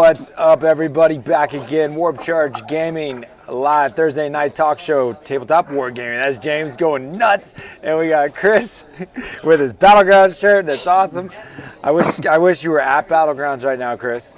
What's up, everybody? Back again. Warp Charge Gaming, live Thursday night talk show, tabletop wargaming. That's James going nuts, and we got Chris with his Battlegrounds shirt. That's awesome. I wish you were at Battlegrounds right now, Chris.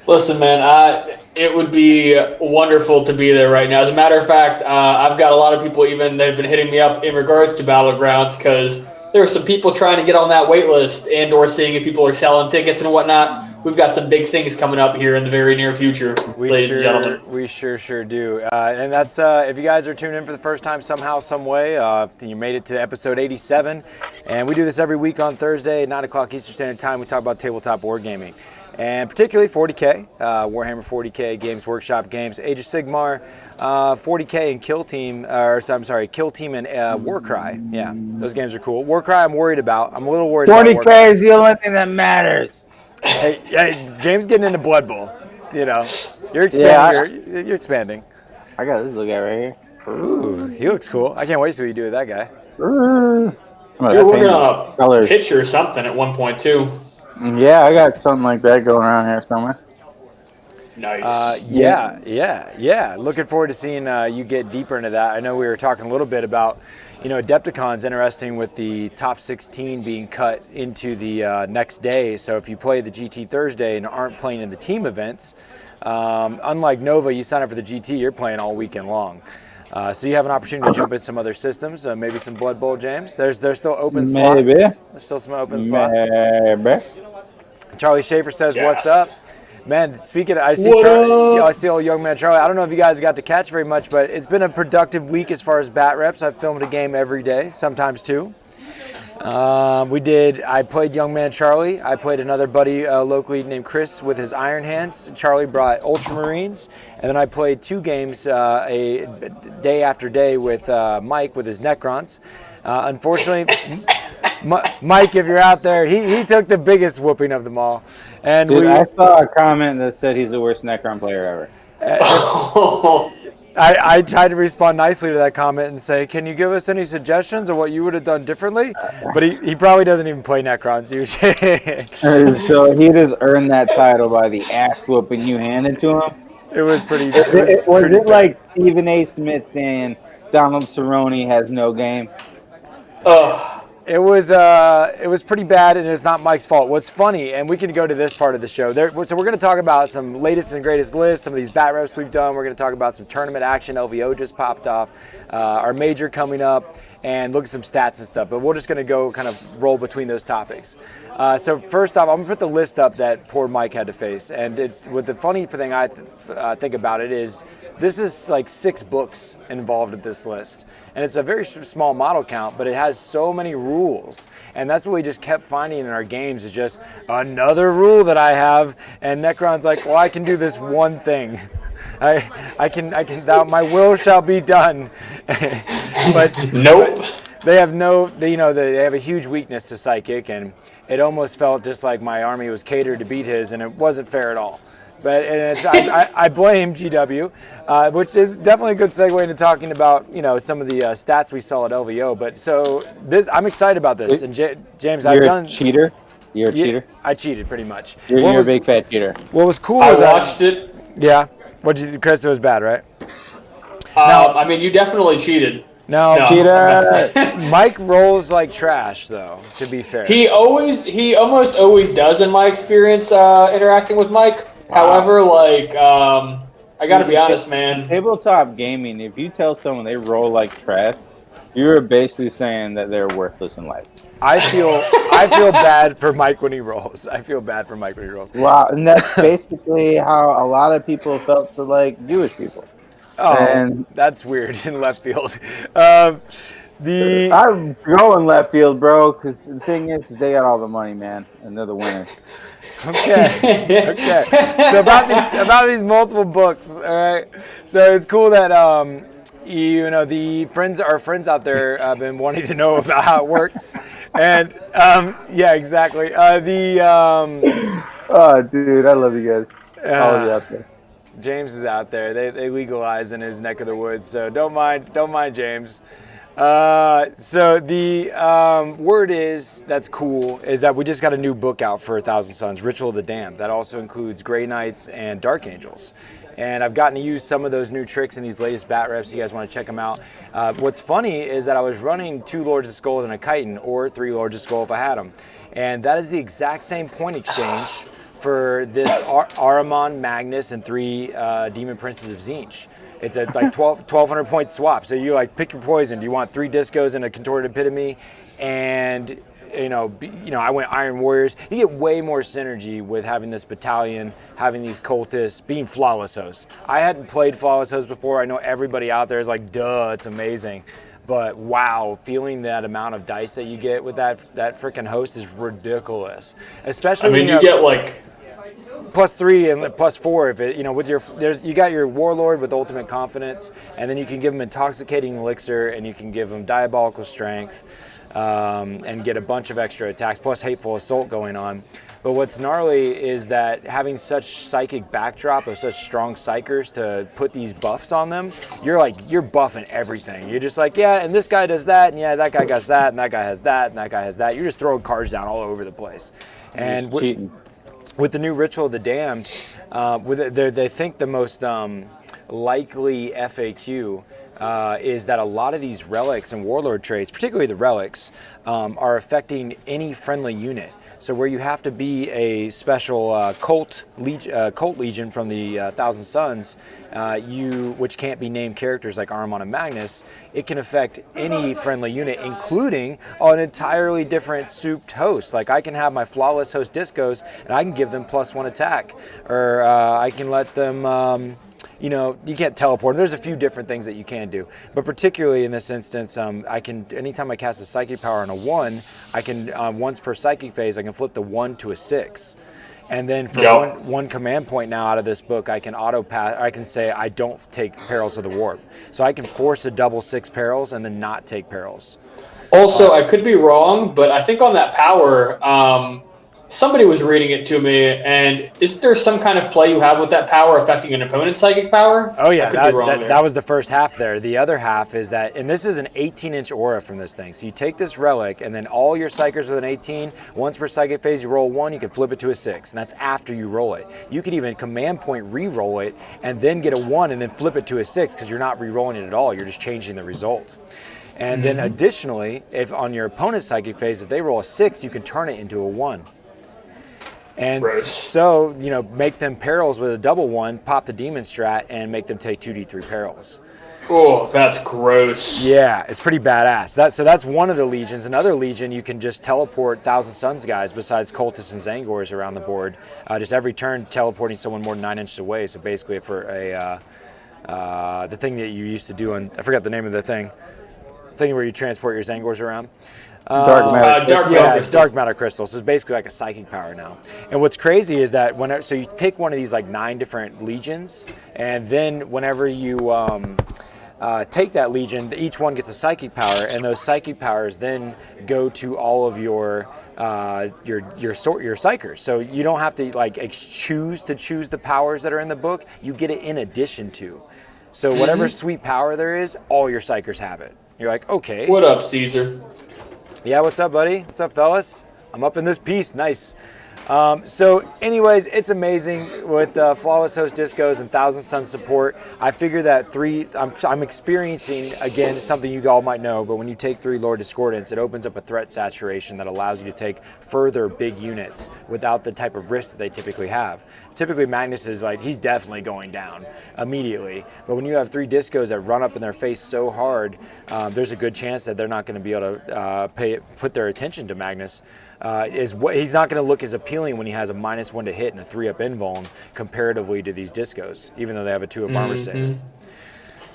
Listen, man, it would be wonderful to be there right now. As a matter of fact, I've got a lot of people even that have been hitting me up in regards to Battlegrounds because there are some people trying to get on that wait list and or seeing if people are selling tickets and whatnot. We've got some big things coming up here in the very near future, ladies and gentlemen. We sure do. And that's if you guys are tuning in for the first time somehow, some way, you made it to episode 87. And we do this every week on Thursday at 9 o'clock Eastern Standard Time. We talk about tabletop wargaming. And particularly 40K, Warhammer 40K, Games Workshop games, Age of Sigmar, 40K and Kill Team, Kill Team and Warcry. Yeah, those games are cool. Warcry I'm worried about. I'm a little worried 40K about 40K is the only thing that matters. Hey, James getting into Blood Bowl. You know, you're expanding. Yeah, you're expanding. I got this look at right here. Ooh, he looks cool. I can't wait to see what you do with that guy. You're working on a pitch or something at one point too. Yeah, I got something like that going around here somewhere. Nice. Yeah. Looking forward to seeing you get deeper into that. I know we were talking a little bit about, Adepticon's interesting with the top 16 being cut into the next day. So if you play the GT Thursday and aren't playing in the team events, unlike Nova, you sign up for the GT, you're playing all weekend long. So you have an opportunity to jump in some other systems, maybe some Blood Bowl, James. There's still open slots. There's still some open slots. Maybe. Charlie Schaefer says, "What's up, man?" Speaking, I see Charlie. I see old young man Charlie. I don't know if you guys got to catch very much, but it's been a productive week as far as bat reps. I've filmed a game every day, sometimes two. I played young man Charlie. I played another buddy locally named Chris with his Iron Hands. Charlie brought Ultramarines, and then I played two games a day after day with Mike with his Necrons. Unfortunately, Mike, if you're out there, he took the biggest whooping of them all. And dude, I saw a comment that said he's the worst Necron player ever. I tried to respond nicely to that comment and say, can you give us any suggestions of what you would have done differently? But he probably doesn't even play Necrons usually. So he just earned that title by the ass whooping you handed to him? It was pretty Was it like Stephen A. Smith saying Donald Cerrone has no game? It was pretty bad, and it's not Mike's fault. What's funny, and we can go to this part of the show. So we're going to talk about some latest and greatest lists, some of these bat reps we've done. We're going to talk about some tournament action. LVO just popped off, our major coming up, and look at some stats and stuff. But we're just going to go kind of roll between those topics. So first off, I'm going to put the list up that poor Mike had to face. And the funny thing I think about it is this is like 6 books involved in this list. And it's a very small model count, but it has so many rules. And that's what we just kept finding in our games is just another rule that I have. And Necron's like, well, I can do this one thing. I can, my will shall be done. But nope. They have they have a huge weakness to psychic, and it almost felt just like my army was catered to beat his, and it wasn't fair at all. But I blame GW, which is definitely a good segue into talking about some of the stats we saw at LVO. But so I'm excited about this. And James, I've done. You're a cheater. You're a cheater. I cheated pretty much. You're a big fat cheater. What was cool? I watched it. Yeah. What did you, Chris? It was bad, right? I mean, you definitely cheated. No. Cheater. Mike rolls like trash, though. To be fair, he almost always does in my experience interacting with Mike. Wow. However, I gotta be honest, man. Tabletop gaming, if you tell someone they roll like trash, you're basically saying that they're worthless in life. I feel bad for Mike when he rolls. Wow, and that's basically how a lot of people felt for Jewish people. Oh, and that's weird in left field. I'm going left field, bro, because the thing is they got all the money, man, and they're the winners. Okay. So about these multiple books, all right. So it's cool that our friends out there have been wanting to know about how it works, and yeah, exactly. Oh, dude, I love you guys. All of you out there. James is out there. They legalize in his neck of the woods, so don't mind James. So the word that's cool is that we just got a new book out for 1,000 Suns, Ritual of the Damned. That also includes Grey Knights and Dark Angels. And I've gotten to use some of those new tricks in these latest bat reps. You guys want to check them out. What's funny is that I was running 2 Lords of Skull and a Chitin, or 3 Lords of Skull if I had them. And that is the exact same point exchange for this Ahriman, Magnus, and 3 Demon Princes of Tzeentch. It's a like 1,200 point swap. So you like pick your poison. Do you want 3 discos and a contorted epitome? And I went Iron Warriors. You get way more synergy with having this battalion, having these cultists, being flawless hosts. I hadn't played flawless hosts before. I know everybody out there is like, duh, it's amazing. But wow, feeling that amount of dice that you get with that freaking host is ridiculous. Especially when you get like +3 and +4 if it, with you got your Warlord with ultimate confidence, and then you can give them intoxicating elixir, and you can give them diabolical strength, and get a bunch of extra attacks plus hateful assault going on. But what's gnarly is that having such psychic backdrop of such strong psychers to put these buffs on them, you're buffing everything. You're just like, yeah, and this guy does that, and yeah, that guy does that, and that guy has that, and that guy has that. You're just throwing cards down all over the place. And with the new Ritual of the Damned, they think the most likely FAQ is that a lot of these relics and warlord traits, particularly the relics, are affecting any friendly unit. So where you have to be a special cult legion from the 1,000 Suns, which can't be named characters like Ahriman and Magnus, it can affect any friendly unit, including an entirely different souped host. Like I can have my flawless host discos, and I can give them +1 attack, or I can let them. You can't teleport. There's a few different things that you can do, but particularly in this instance, I can, anytime I cast a psychic power on a 1, I can once per psychic phase, I can flip the 1 to a 6, and then for one command point now out of this book, I can auto pass. I can say I don't take perils of the warp, so I can force a double 6 perils and then not take perils. Also, I could be wrong, but I think on that power, somebody was reading it to me, and is there some kind of play you have with that power affecting an opponent's psychic power? Oh yeah, that was the first half there. The other half is that, and this is an 18-inch aura from this thing. So you take this relic, and then all your psychers with an 18, once per psychic phase, you roll 1, you can flip it to a 6, and that's after you roll it. You could even command point re-roll it, and then get a 1, and then flip it to a 6, because you're not re-rolling it at all. You're just changing the result. And then additionally, if on your opponent's psychic phase, if they roll a 6, you can turn it into a 1. And so, make them perils with a double 1, pop the demon strat, and make them take 2d3 perils. Oh, that's gross. Yeah, it's pretty badass. So that's one of the legions. Another legion, you can just teleport 1,000 Suns guys besides cultists and Zangors around the board. Just every turn teleporting someone more than 9 inches away. So basically for the thing that you used to do on, I forgot the name of the thing where you transport your Zangors around. Dark matter crystals. So it's basically like a psychic power now. And what's crazy is that so you pick one of these like 9 different legions, and then whenever you take that legion, each one gets a psychic power, and those psychic powers then go to all of your psychers. So you don't have to choose the powers that are in the book. You get it in addition to. So whatever sweet power there is, all your psychers have it. You're like, okay. What up, Caesar? Yeah, what's up, buddy? What's up, fellas? I'm up in this piece. Nice. So anyways, it's amazing with Flawless Host Discos and 1,000 Suns support. I figure that I'm experiencing, again, something you all might know, but when you take 3 Lord Discordants, it opens up a threat saturation that allows you to take further big units without the type of risk that they typically have. Typically, Magnus is he's definitely going down immediately. But when you have 3 Discos that run up in their face so hard, there's a good chance that they're not going to be able to put their attention to Magnus. He's not going to look as appealing when he has a -1 to hit and a 3-up invuln comparatively to these Discos, even though they have a 2-up armor save.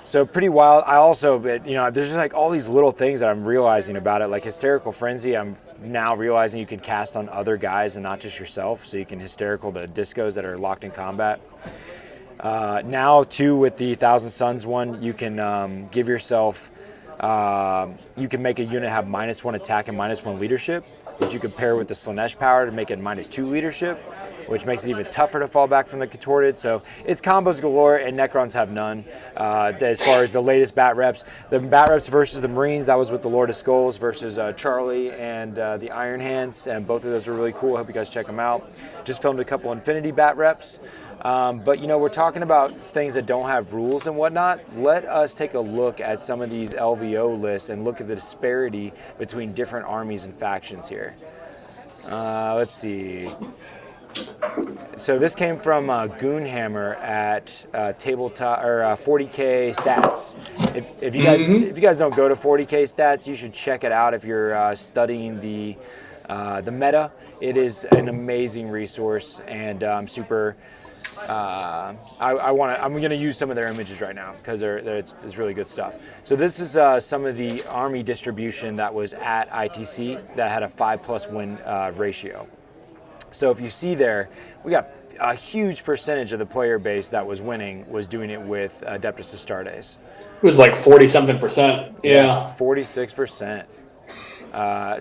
So pretty wild. I also, there's just all these little things that I'm realizing about it. Like Hysterical Frenzy, I'm now realizing you can cast on other guys and not just yourself. So you can Hysterical the Discos that are locked in combat. Now, too, with the 1,000 Suns one, you can give yourself, you can make a unit have -1 attack and -1 leadership, which you can pair with the Slanesh power to make it -2 leadership. which makes it even tougher to fall back from the contorted. So it's combos galore, and Necrons have none. As far as the latest bat reps, the bat reps versus the Marines, that was with the Lord of Skulls versus Charlie and the Iron Hands, and both of those are really cool. I hope you guys check them out. Just filmed a couple Infinity bat reps. But we're talking about things that don't have rules and whatnot. Let us take a look at some of these LVO lists and look at the disparity between different armies and factions here. Let's see. So this came from Goonhammer at tabletop or 40K stats. If you guys don't go to 40K stats, you should check it out if you're studying the meta. It is an amazing resource, and I'm super. I'm going to use some of their images right now because it's really good stuff. So this is some of the army distribution that was at ITC that had a 5+ win ratio. So if you see there, we got a huge percentage of the player base that was winning was doing it with Adeptus Astartes. It was like 40-something%. Yeah. 46%.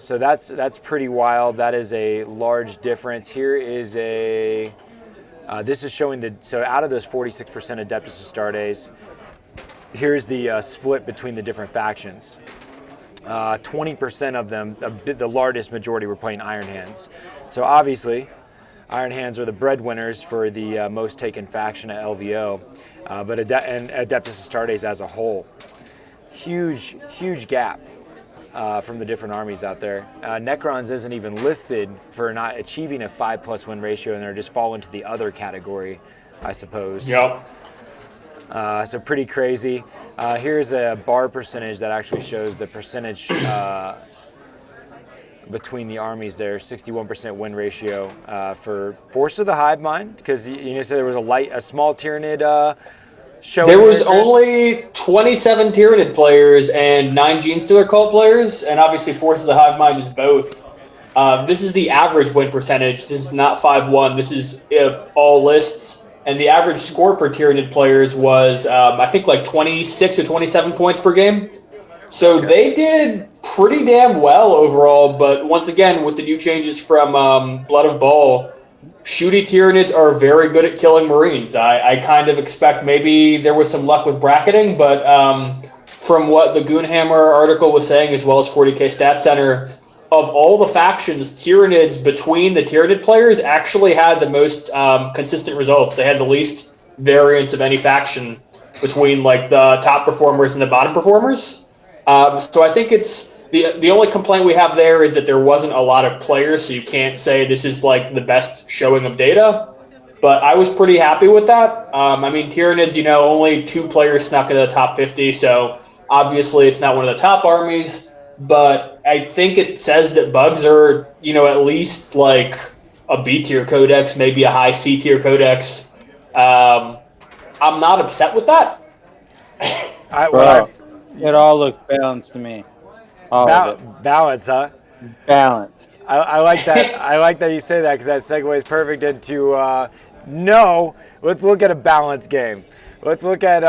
So that's pretty wild. That is a large difference. Here is a. This is showing so out of those 46% Adeptus Astartes, here's the split between the different factions. 20% of them, the largest majority, were playing Iron Hands. So obviously, Iron Hands are the breadwinners for the most taken faction at LVO, but and Adeptus Astartes as a whole. Huge gap from the different armies out there. Necrons isn't even listed for not achieving a 5+ win ratio, and they're just fall into the other category, I suppose. Yep. So pretty crazy. Here's a bar percentage that actually shows the percentage between the armies there. 61% win ratio for Force of the Hive Mind, because so there was a small Tyranid show. There was only 27 Tyranid players and 9 Genestealer Cult players, and obviously Force of the Hive Mind is both. This is the average win percentage. This is not 5-1. This is all lists. And the average score for Tyranid players was, I think, like 26 or 27 points per game. So they did pretty damn well overall. But once again, with the new changes from Blood of Baal, shooty Tyranids are very good at killing Marines. I kind of expect maybe there was some luck with bracketing, but from what the Goonhammer article was saying, as well as 40K Stat Center, of all the factions, Tyranids between the Tyranid players actually had the most consistent results. They had the least variance of any faction between like the top performers and the bottom performers. So I think it's the only complaint we have there is that there wasn't a lot of players, so you can't say this is like the best showing of data. But I was pretty happy with that. Tyranids, only 2 players snuck into the top 50, so obviously it's not one of the top armies. But I think it says that bugs are, at least like a B tier codex, maybe a high C tier codex. I'm not upset with that. It all looks balanced to me. Balance, huh? Balanced. I like that. I like that you say that, because that segues perfect into let's look at a balanced game. Let's look at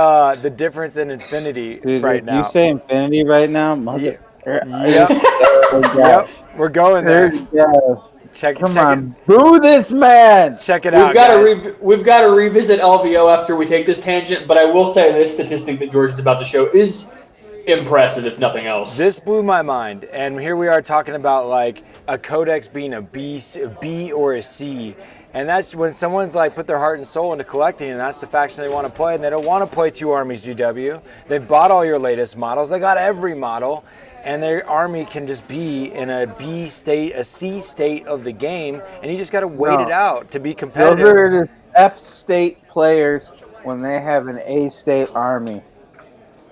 the difference in Infinity right now. You say Infinity right now? Mother. Yep, we're going there. Come on, boo this man! Check it out, We've got to revisit LVO after we take this tangent, but I will say this statistic that George is about to show is impressive, if nothing else. This blew my mind, and here we are talking about like a codex being a B or a C. And that's when someone's like put their heart and soul into collecting, and that's the faction they want to play, and they don't want to play 2 armies GW. They've bought all your latest models. They got every model, and their army can just be in a B state, a C state of the game, and you just got to wait it out to be competitive. Those are the F state players when they have an A state army.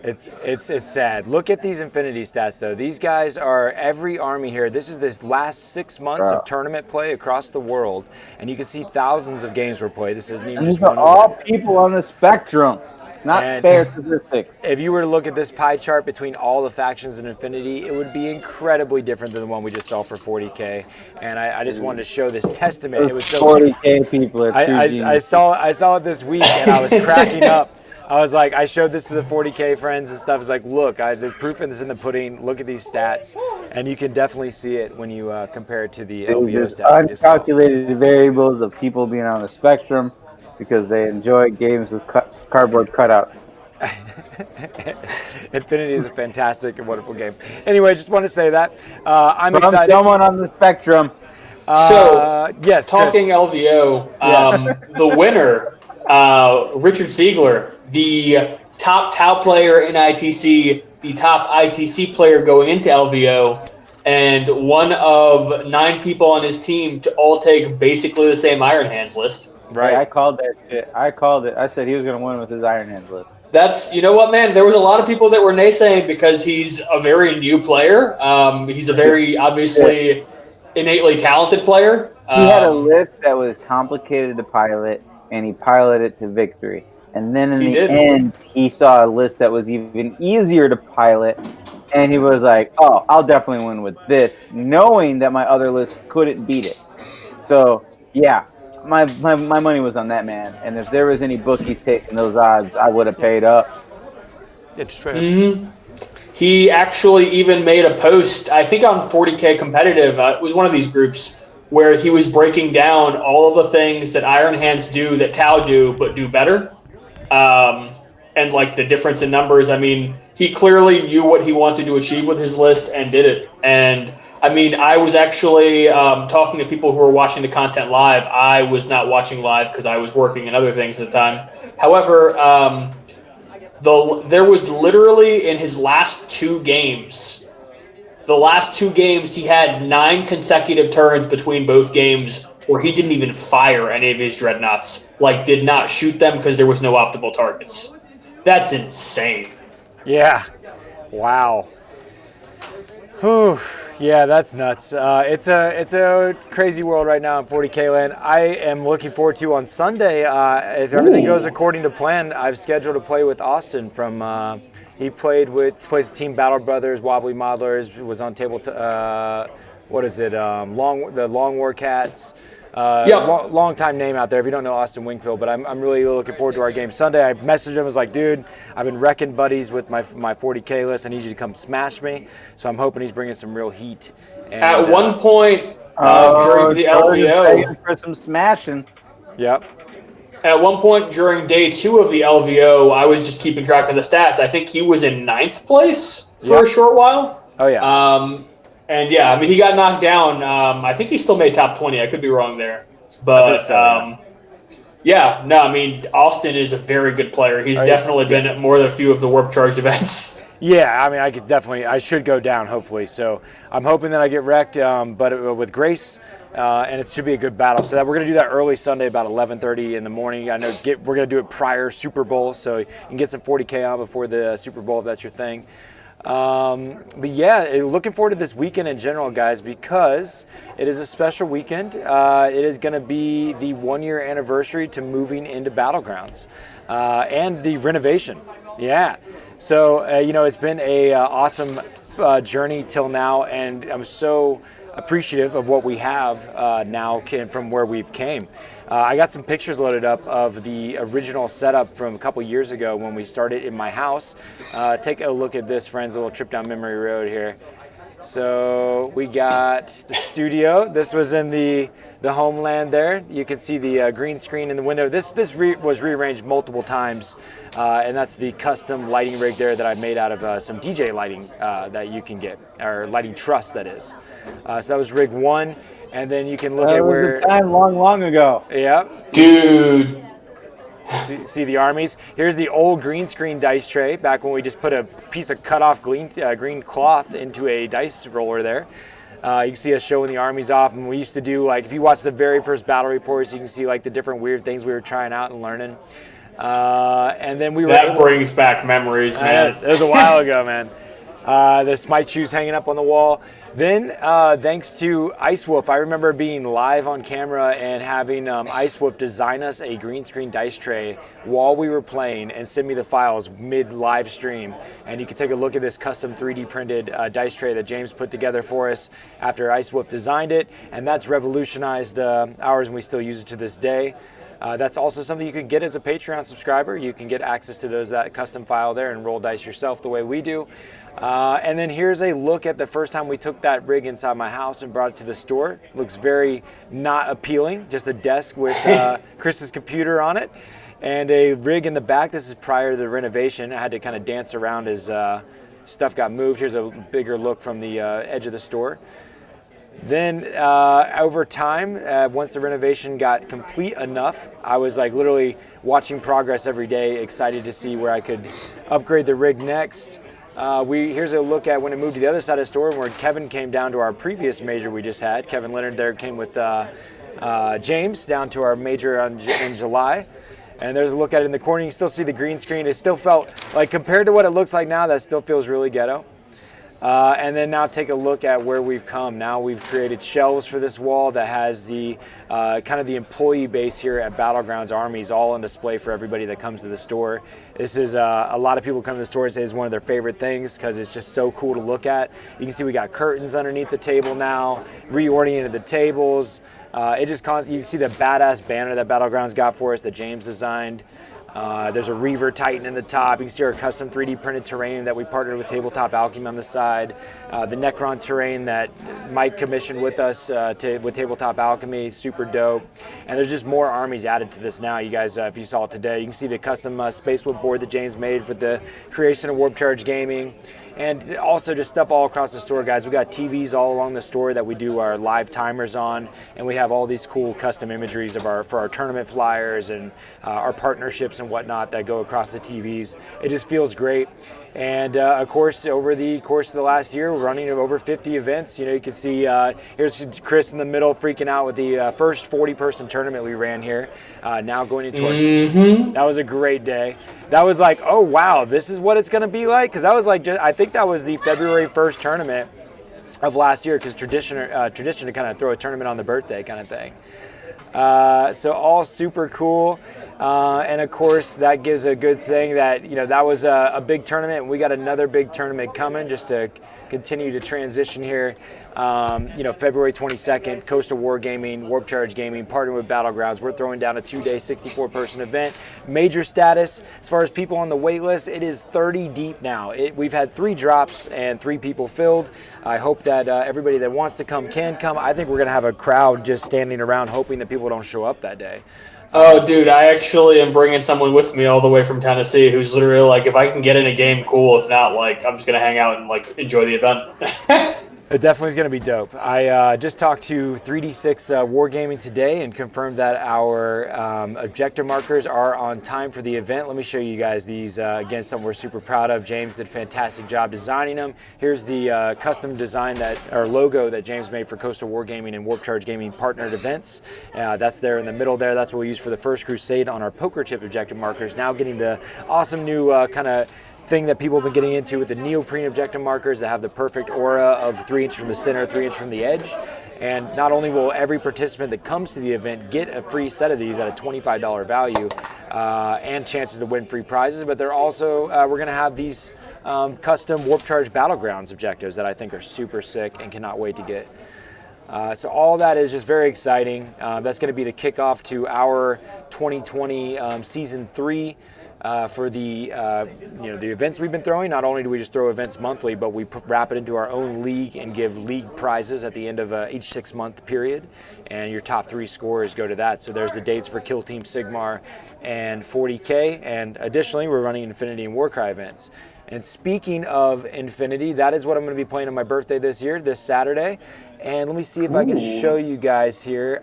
It's sad. Look at these Infinity stats, though. These guys are every army here. This is this last 6 months of tournament play across the world, and you can see thousands of games were played. This isn't even just one. These are all people on the spectrum. It's not fair statistics. If you were to look at this pie chart between all the factions in Infinity, it would be incredibly different than the one we just saw for 40K. And I just wanted to show this testament. It was so 40K people are I saw it this week, and I was cracking up. I was like, I showed this to the 40K friends and stuff. It's like, look, the proof is in the pudding. Look at these stats, and you can definitely see it when you compare it to the LVO There's stats. uncalculated variables of people being on the spectrum because they enjoy games with cardboard cutouts. Infinity is a fantastic and wonderful game. Anyway, just want to say that I'm From excited. someone on the spectrum. So, yes, talking Chris. LVO, the winner, Richard Siegler, the top Tau player in ITC, the top ITC player going into LVO, and one of 9 people on his team to all take basically the same Iron Hands list. Right. Hey, I called that shit. I called it. I said he was going to win with his Iron Hands list. That's, you know what, man? There was a lot of people that were naysaying because he's a very new player. He's a very, obviously, innately talented player. He had a list that was complicated to pilot, and he piloted it to victory. And then in the end, he saw a list that was even easier to pilot, and he was like, oh, I'll definitely win with this, knowing that my other list couldn't beat it. So, yeah, my money was on that man. And if there was any bookies taking those odds, I would have paid up. It's true. Mm-hmm. He actually even made a post, I think on 40K Competitive, it was one of these groups, where he was breaking down all of the things that Iron Hands do that Tau do, but do better. And like the difference in numbers. I mean, he clearly knew what he wanted to achieve with his list and did it. And I mean, I was actually talking to people who were watching the content live. I was not watching live because I was working and other things at the time. However, there was literally in his last 2 games, he had 9 consecutive turns between both games where he didn't even fire any of his dreadnoughts, like did not shoot them because there was no optimal targets. That's insane. Yeah. Wow. Whew. Yeah, that's nuts. It's a crazy world right now in 40K land. I am looking forward to on Sunday. If everything goes according to plan, I've scheduled to play with Austin from. He plays Team Battle Brothers, Wobbly Modelers. Was on table. What is it? The Long War Cats. Long time name out there if you don't know Austin Wingfield, but I'm really looking forward to our game Sunday. I messaged him, I was like, dude, I've been wrecking buddies with my 40K list. I need you to come smash me. So I'm hoping he's bringing some real heat. And, at one point during the LVO, for some smashing. Yep. At one point during day 2 of the LVO, I was just keeping track of the stats. I think he was in 9th place for a short while. Oh yeah. And yeah, I mean, he got knocked down. I think he still made top 20. I could be wrong there. But, I think so, yeah, no, I mean, Austin is a very good player. He's definitely been at more than a few of the Warp Charged events. Yeah, I mean, I should go down, hopefully. So I'm hoping that I get wrecked, but with grace, and it should be a good battle. So we're going to do that early Sunday about 11:30 in the morning. I know we're going to do it prior Super Bowl, so you can get some 40K on before the Super Bowl if that's your thing. But yeah, looking forward to this weekend in general, guys, because it is a special weekend. It is going to be the 1-year anniversary to moving into Battlegrounds and the renovation. Yeah. So, it's been a awesome journey till now, and I'm so appreciative of what we have now from where we've came. I got some pictures loaded up of the original setup from a couple years ago when we started in my house. Take a look at this, friends, a little trip down memory road here. So we got the studio. This was in the homeland there. You can see the green screen in the window. This was rearranged multiple times, and that's the custom lighting rig there that I made out of some DJ lighting that you can get, or lighting truss, that is. So that was rig 1. And then you can look at where. That was a time long ago. Yep. Dude. See the armies. Here's the old green screen dice tray, back when we just put a piece of cut off green cloth into a dice roller there. You can see us showing the armies off, and we used to do, like, if you watch the very first battle reports, you can see like the different weird things we were trying out and learning. And then that brings back memories, man. It was a while ago, man. There's Smite shoes hanging up on the wall. Then, thanks to Ice Wolf, I remember being live on camera and having Ice Wolf design us a green screen dice tray while we were playing and send me the files mid-live stream. And you can take a look at this custom 3D printed dice tray that James put together for us after Ice Wolf designed it. And that's revolutionized ours, and we still use it to this day. That's also something you can get as a Patreon subscriber. You can get access to that custom file there and roll dice yourself the way we do. And then here's a look at the first time we took that rig inside my house and brought it to the store. Looks very not appealing, just a desk with Chris's computer on it and a rig in the back. This is prior to the renovation. I had to kind of dance around as stuff got moved. Here's a bigger look from the edge of the store. Then over time, once the renovation got complete enough, I was like literally watching progress every day, excited to see where I could upgrade the rig next. Here's a look at when it moved to the other side of the store, where Kevin came down to our previous major we just had. Kevin Leonard there came with James down to our major in July. And there's a look at it in the corner. You can still see the green screen. It still felt like, compared to what it looks like now, that still feels really ghetto. And then now take a look at where we've come. Now we've created shelves for this wall that has the kind of the employee base here at Battlegrounds Armies all on display for everybody that comes to the store. This is a lot of people come to the store and say it's one of their favorite things because it's just so cool to look at. You can see we got curtains underneath the table now, reoriented the tables. You can see the badass banner that Battlegrounds got for us that James designed. There's a Reaver Titan in the top. You can see our custom 3D printed terrain that we partnered with Tabletop Alchemy on the side. The Necron terrain that Mike commissioned with us with Tabletop Alchemy, super dope. And there's just more armies added to this now. You guys, if you saw it today, you can see the custom Space Whip board that James made for the creation of Warp Charge Gaming. And also just stuff all across the store, guys. We got TVs all along the store that we do our live timers on, and we have all these cool custom imageries for our tournament flyers and our partnerships and whatnot that go across the TVs. It just feels great. And of course, over the course of the last year, we're running over 50 events. You know, you can see here's Chris in the middle freaking out with the first 40-person tournament we ran here. Now going into our, that was a great day. That was like, oh wow, this is what it's going to be like. Because that was like, I think that was the February 1st tournament of last year. Because tradition to kind of throw a tournament on the birthday kind of thing. So all super cool. And of course, that gives a good thing that, you know, that was a big tournament, and we got another big tournament coming just to continue to transition here. You know, February 22nd, Coastal Wargaming, Warp Charge Gaming, partnering with Battlegrounds. We're throwing down a 2-day, 64-person event. Major status, as far as people on the wait list, it is 30 deep now. We've had 3 drops and 3 people filled. I hope that everybody that wants to come can come. I think we're going to have a crowd just standing around hoping that people don't show up that day. Oh, dude, I actually am bringing someone with me all the way from Tennessee who's literally like, if I can get in a game, cool. If not, like, I'm just going to hang out and, like, enjoy the event. It definitely is going to be dope. I just talked to 3D6 Wargaming today and confirmed that our objective markers are on time for the event. Let me show you guys these. Again, something we're super proud of. James did a fantastic job designing them. Here's the custom design or logo that James made for Coastal Wargaming and Warp Charge Gaming partnered events. That's there in the middle there. That's what we use for the First Crusade on our poker chip objective markers. Now getting the awesome new kind of thing that people have been getting into with the neoprene objective markers that have the perfect aura of 3 inches from the center, 3 inches from the edge. And not only will every participant that comes to the event get a free set of these at a $25 value and chances to win free prizes, but they're also, we're going to have these custom Warp Charge Battlegrounds objectives that I think are super sick and cannot wait to get. So all that is just very exciting. That's going to be the kickoff to our 2020 Season 3. For the the events we've been throwing. Not only do we just throw events monthly, but we wrap it into our own league and give league prizes at the end of each 6-month period, and your top 3 scorers go to that. So there's the dates for Kill Team Sigmar and 40K, and additionally we're running Infinity and Warcry events. And speaking of Infinity, that is what I'm going to be playing on my birthday this year, this Saturday. And let me see if I can show you guys here.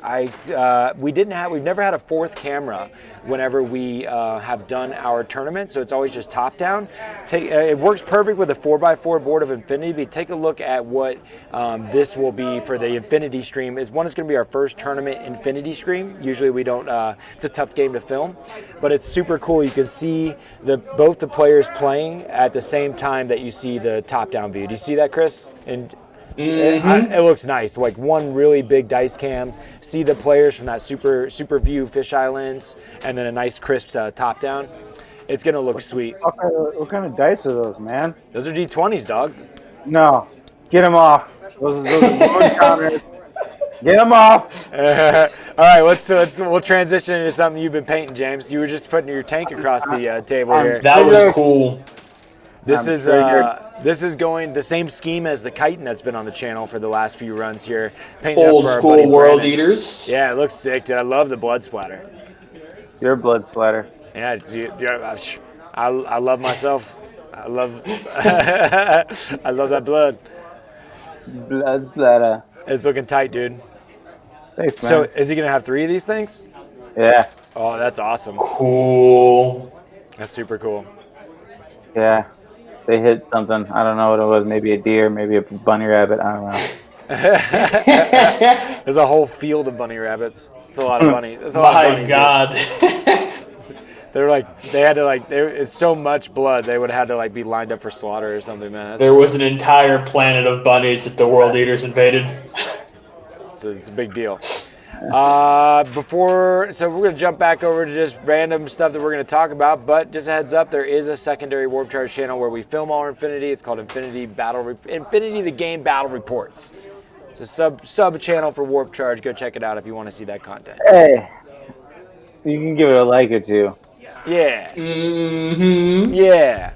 We've never had a 4th camera whenever we have done our tournament, so it's always just top down. It works perfect with a 4x4 board of Infinity, but take a look at what this will be for the Infinity stream. It's going to be our first tournament Infinity stream. Usually we don't, it's a tough game to film, but it's super cool. You can see both the players playing at the same time that you see the top down view. Do you see that, Chris? And it looks nice, like one really big dice cam, see the players from that super view fisheye lens, and then a nice crisp top down. It's gonna look sweet. What kind of dice are those, man? Those are D20s, dog. No, get them off. Those are counters. Get him off. All right, we'll transition into something you've been painting, James. You were just putting your tank across the table here. That was cool. This is going the same scheme as the chitin that's been on the channel for the last few runs here. Painting Old up for school our buddy World Brandon. Eaters. Yeah, it looks sick, dude. I love the blood splatter. Your blood splatter. Yeah, I love myself. I love I love that blood. Blood splatter. It's looking tight, dude. Thanks, man. So is he gonna have 3 of these things? Yeah. Oh, that's awesome. Cool. That's super cool. Yeah. They hit something. I don't know what it was. Maybe a deer, maybe a bunny rabbit. I don't know. There's a whole field of bunny rabbits. It's a lot of bunnies. There's a lot of bunnies, God. It's so much blood, they would have had to be lined up for slaughter or something, man. There was an entire planet of bunnies that the World Eaters invaded. It's a big deal. So we're going to jump back over to just random stuff that we're going to talk about, but just a heads up, there is a secondary Warp Charge channel where we film all Infinity. It's called Infinity the Game Battle Reports. It's a sub channel for Warp Charge. Go check it out if you want to see that content. Hey, you can give it a like or two. Yeah. Mm-hmm. Yeah.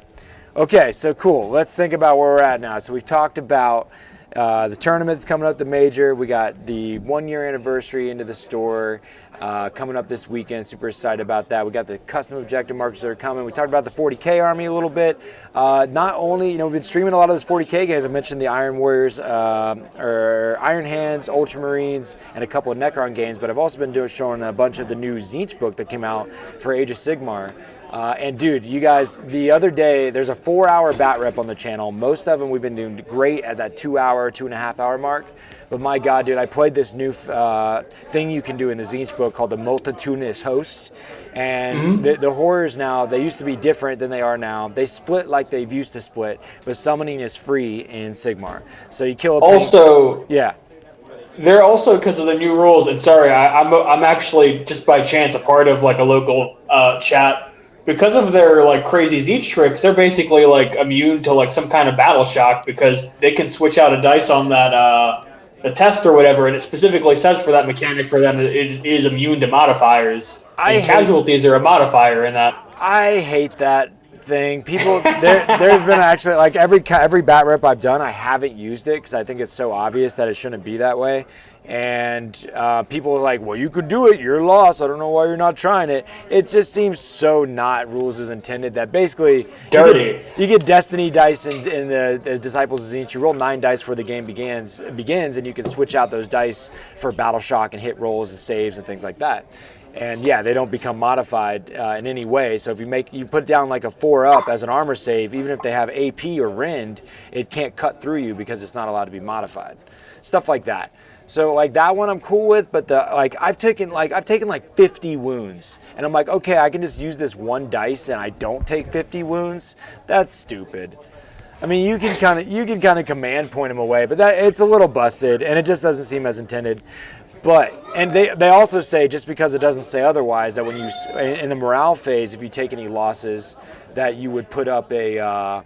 Okay, so cool. Let's think about where we're at now. So we've talked about the tournaments coming up, the major. We got the 1-year anniversary into the store coming up this weekend. Super excited about that. We got the custom objective markers that are coming. We talked about the 40K army a little bit. Not only, we've been streaming a lot of those 40K games. I mentioned the Iron Warriors, or Iron Hands, Ultramarines, and a couple of Necron games, but I've also been showing a bunch of the new Tzeentch book that came out for Age of Sigmar. And dude, you guys, the other day, there's a 4-hour bat rep on the channel. Most of them we've been doing great at that 2-hour, 2.5-hour mark. But my God, dude, I played this new thing you can do in the Tzeentch book called the Multitudinous Host. And the horrors now, they used to be different than they are now. They split like they've used to split, but summoning is free in Sigmar. So you kill a Also, yeah. They're also, because of the new rules, and sorry, I'm actually, just by chance, a part of a local chat. Because of their crazy Tzeentch tricks, they're basically immune to some kind of battle shock because they can switch out a dice on that the test or whatever, and it specifically says for that mechanic for them that it is immune to modifiers. Casualties are a modifier in that. I hate that thing. People, there's been actually every bat rep I've done, I haven't used it because I think it's so obvious that it shouldn't be that way. And people are like, well, you could do it. You're lost. I don't know why you're not trying it. It just seems so not rules as intended that basically dirty. You get destiny dice in the Disciples of Tzeentch. You roll 9 dice before the game begins, and you can switch out those dice for battle shock and hit rolls and saves and things like that. And yeah, they don't become modified in any way. So if you put down a 4-up as an armor save, even if they have AP or Rend, it can't cut through you because it's not allowed to be modified. Stuff like that. So that one I'm cool with, but I've taken 50 wounds, and I'm okay, I can just use this 1 dice and I don't take 50 wounds. That's stupid. I mean, you can kind of command point them away, but it's a little busted, and it just doesn't seem as intended. And they also say, just because it doesn't say otherwise, that when you in the morale phase, if you take any losses, that you would put up a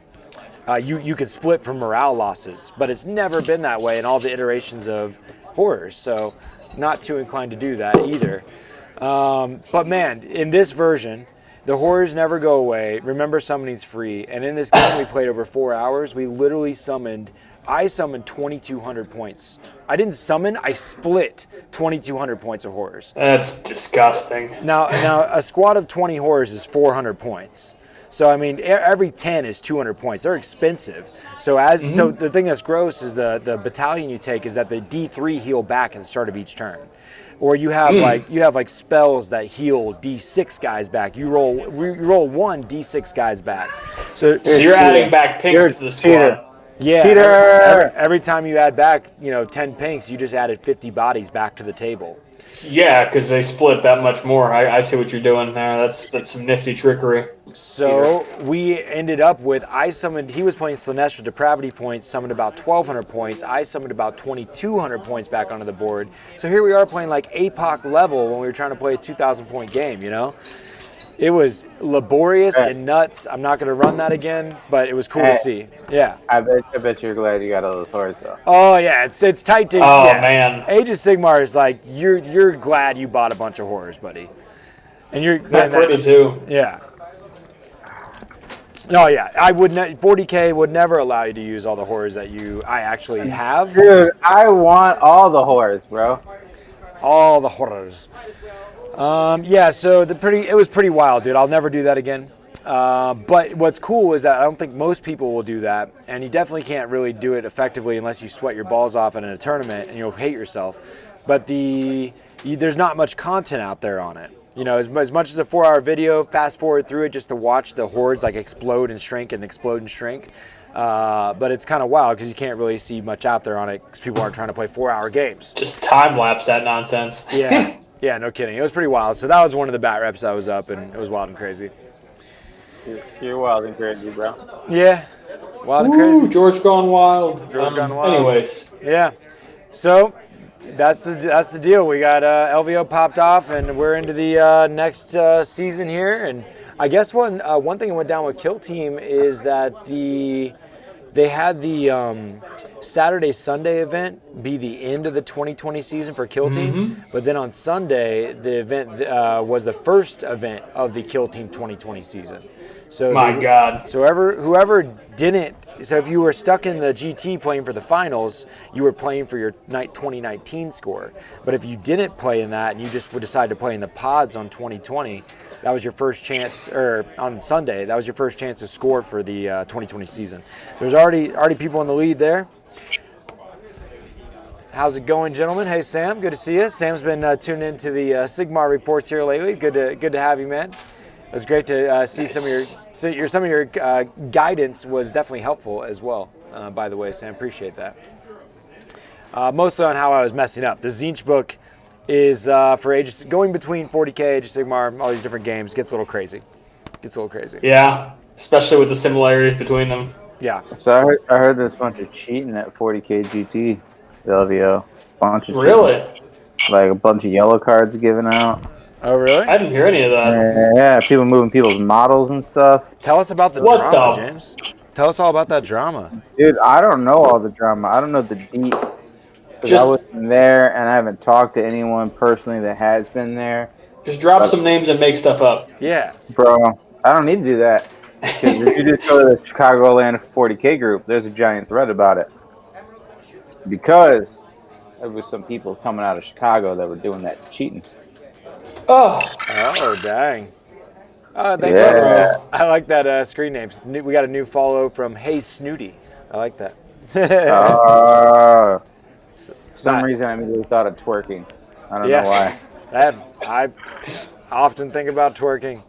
you could split for morale losses, but it's never been that way in all the iterations of horrors, so not too inclined to do that either. But man, in this version, the horrors never go away. Remember, summoning's free, and in this game we played over 4 hours. We literally summoned 2,200 points. I didn't summon, I split 2,200 points of horrors. That's disgusting. Now a squad of 20 horrors is 400 points. So I mean, every 10 is 200 points. They're expensive. So so the thing that's gross is the battalion you take is that the D3 heal back at the start of each turn, or you have spells that heal D6 guys back. You roll 1 D6 guys back. So you're adding back pinks to the squad. Yeah. Every time you add back 10 pinks, you just added 50 bodies back to the table. Yeah, because they split that much more. I see what you're doing there. That's some nifty trickery. So we ended up with, he was playing Slanesh with depravity points, summoned about 1,200 points. I summoned about 2,200 points back onto the board. So here we are playing APOC level when we were trying to play a 2,000 point game, It was laborious and nuts. I'm not going to run that again, but it was cool to see. Yeah. I bet you're glad you got all those hordes though. Oh yeah, it's tight to. Oh yeah. man. Age of Sigmar is like you're glad you bought a bunch of horrors, buddy. And They're pretty too. Yeah. No, yeah, I would 40K would never allow you to use all the horrors that I actually have. Dude, I want all the horrors, bro. All the horrors. Yeah, so it was pretty wild, dude. I'll never do that again. But what's cool is that I don't think most people will do that, and you definitely can't really do it effectively unless you sweat your balls off in a tournament and you'll hate yourself. But there's not much content out there on it. You know, as much as a 4-hour video, fast forward through it just to watch the hordes like explode and shrink and explode and shrink. But it's kind of wild because you can't really see much out there on it because people aren't trying to play 4-hour games. Just time lapse that nonsense. Yeah, yeah, no kidding. It was pretty wild. So that was one of the bat reps I was up, and it was wild and crazy. You're wild and crazy, bro. Yeah, wild and crazy. George gone wild. George gone wild. Anyways. Yeah. So that's the deal. We got LVO popped off, and we're into the next season here. And I guess one thing that went down with Kill Team is that they had the Saturday Sunday event be the end of the 2020 season for Kill Team, but then on Sunday the event was the first event of the Kill Team 2020 season. So God. So whoever didn't. So if you were stuck in the GT playing for the finals, you were playing for your 2019 score. But if you didn't play in that and you just would decide to play in the pods on 2020, that was your first chance, or on Sunday, that was your first chance to score for the 2020 season. There's already people in the lead there. How's it going, gentlemen? Hey, Sam, good to see you. Sam's been tuned into the Sigmar reports here lately. Good to have you, man. It was great to see some of your guidance was definitely helpful as well. By the way, Sam, appreciate that. Mostly on how I was messing up. The Zinch book is for ages going between 40K, Age of Sigmar, all these different games. Gets a little crazy. Yeah, especially with the similarities between them. Yeah. So I heard there's a bunch of cheating at 40K GT, the LVO. Bunch of really? Cheating. Like a bunch of yellow cards given out. Oh, really? I didn't hear any of that. Yeah, people moving people's models and stuff. Tell us about the drama, James. Tell us all about that drama. Dude, I don't know all the drama. I don't know the deets. Because I wasn't there, and I haven't talked to anyone personally that has been there. Just drop some names and make stuff up. Yeah. Bro, I don't need to do that. Because if you just go to the Chicagoland 40K group, there's a giant thread about it. Because there was some people coming out of Chicago that were doing that cheating. Oh, dang. Oh, thank you. I like that screen name. We got a new follow from Hey Snooty. I like that. For some reason, I immediately thought of twerking. I don't know why. I often think about twerking.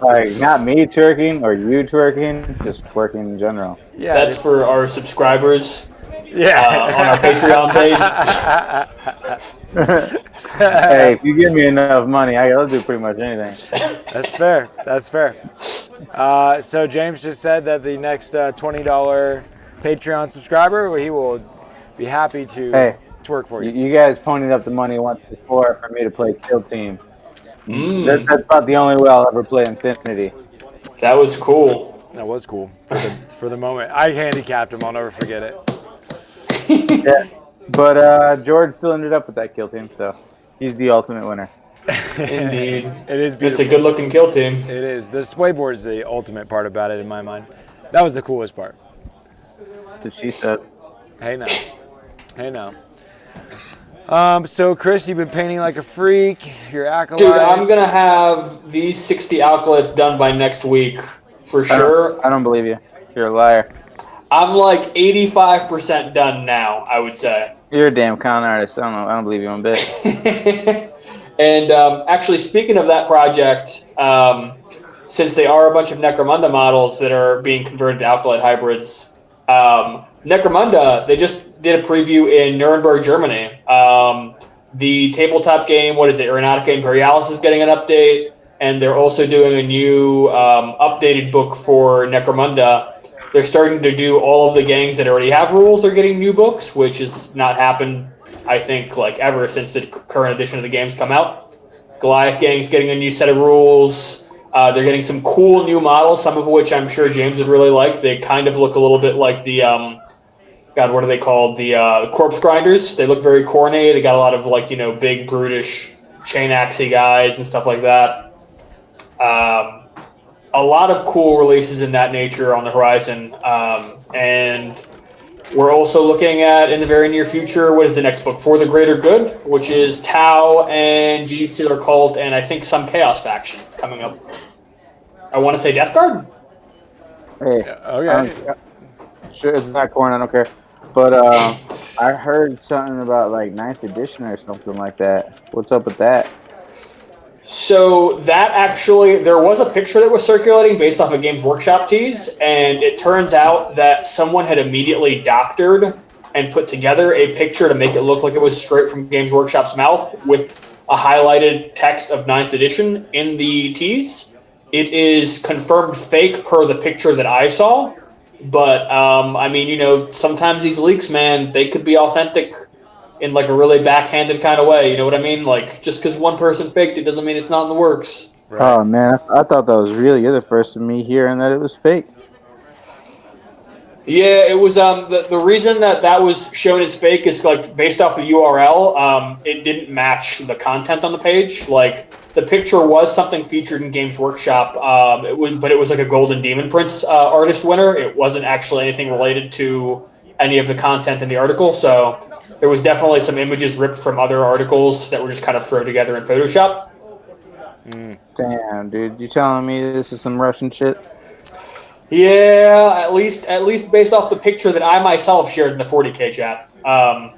Like, not me twerking or you twerking, just twerking in general. Yeah, that's for our subscribers. Yeah, on our Patreon page. Hey, if you give me enough money, I'll do pretty much anything. That's fair. So James just said that the next $20 Patreon subscriber, he will be happy to twerk for you. You guys ponied up the money once before for me to play Kill Team. That's about the only way I'll ever play Infinity. That was cool. That was cool for the moment. I handicapped him. I'll never forget it. Yeah. But George still ended up with that Kill Team, so he's the ultimate winner. Indeed. It is beautiful. It's a good-looking Kill Team. It is. The sway board is the ultimate part about it in my mind. That was the coolest part. That's what she said. Hey now. So Chris, you've been painting like a freak. Your acolyte. Dude, I'm gonna have these 60 acolytes done by next week for sure. I don't believe you. You're a liar. I'm like 85% done now, I would say. You're a damn con artist. I don't believe you one bit. And actually, speaking of that project, since they are a bunch of Necromunda models that are being converted to Acolyte hybrids, Necromunda, they just did a preview in Nuremberg, Germany. The tabletop game, Aeronautica Imperialis is getting an update, and they're also doing a new updated book for Necromunda. They're starting to do all of the gangs that already have rules are getting new books, which has not happened, I think, like ever since the current edition of the game's come out. Goliath Gang's getting a new set of rules. They're getting some cool new models, some of which I'm sure James would really like. They kind of look a little bit like the God, what are they called? The corpse grinders. They look very corny. They got a lot of big brutish chain axey guys and stuff like that. A lot of cool releases in that nature on the horizon, and we're also looking at, in the very near future, what is the next book? For the Greater Good, which is Tau and G Sealer Cult, and I think some Chaos faction coming up. I want to say Death Guard? Hey, Okay. Sure, it's not corn, I don't care. But I heard something about like 9th edition or something like that. What's up with that? So that actually, there was a picture that was circulating based off of Games Workshop tease, and it turns out that someone had immediately doctored and put together a picture to make it look like it was straight from Games Workshop's mouth with a highlighted text of 9th edition in the tease. It is confirmed fake per the picture that I saw, but I mean, sometimes these leaks, man, they could be authentic in like a really backhanded kind of way. You know what I mean? Like, just because one person faked it doesn't mean it's not in the works. Right. Oh man, I thought that was real. You're the first of me hearing that it was fake. Yeah, it was. The reason that was shown as fake is like based off the URL. It didn't match the content on the page. Like the picture was something featured in Games Workshop. But it was like a Golden Demon Prince artist winner. It wasn't actually anything related to any of the content in the article. So there was definitely some images ripped from other articles that were just kind of thrown together in Photoshop. Damn, dude, you telling me this is some Russian shit? Yeah, at least based off the picture that I myself shared in the 40K chat. That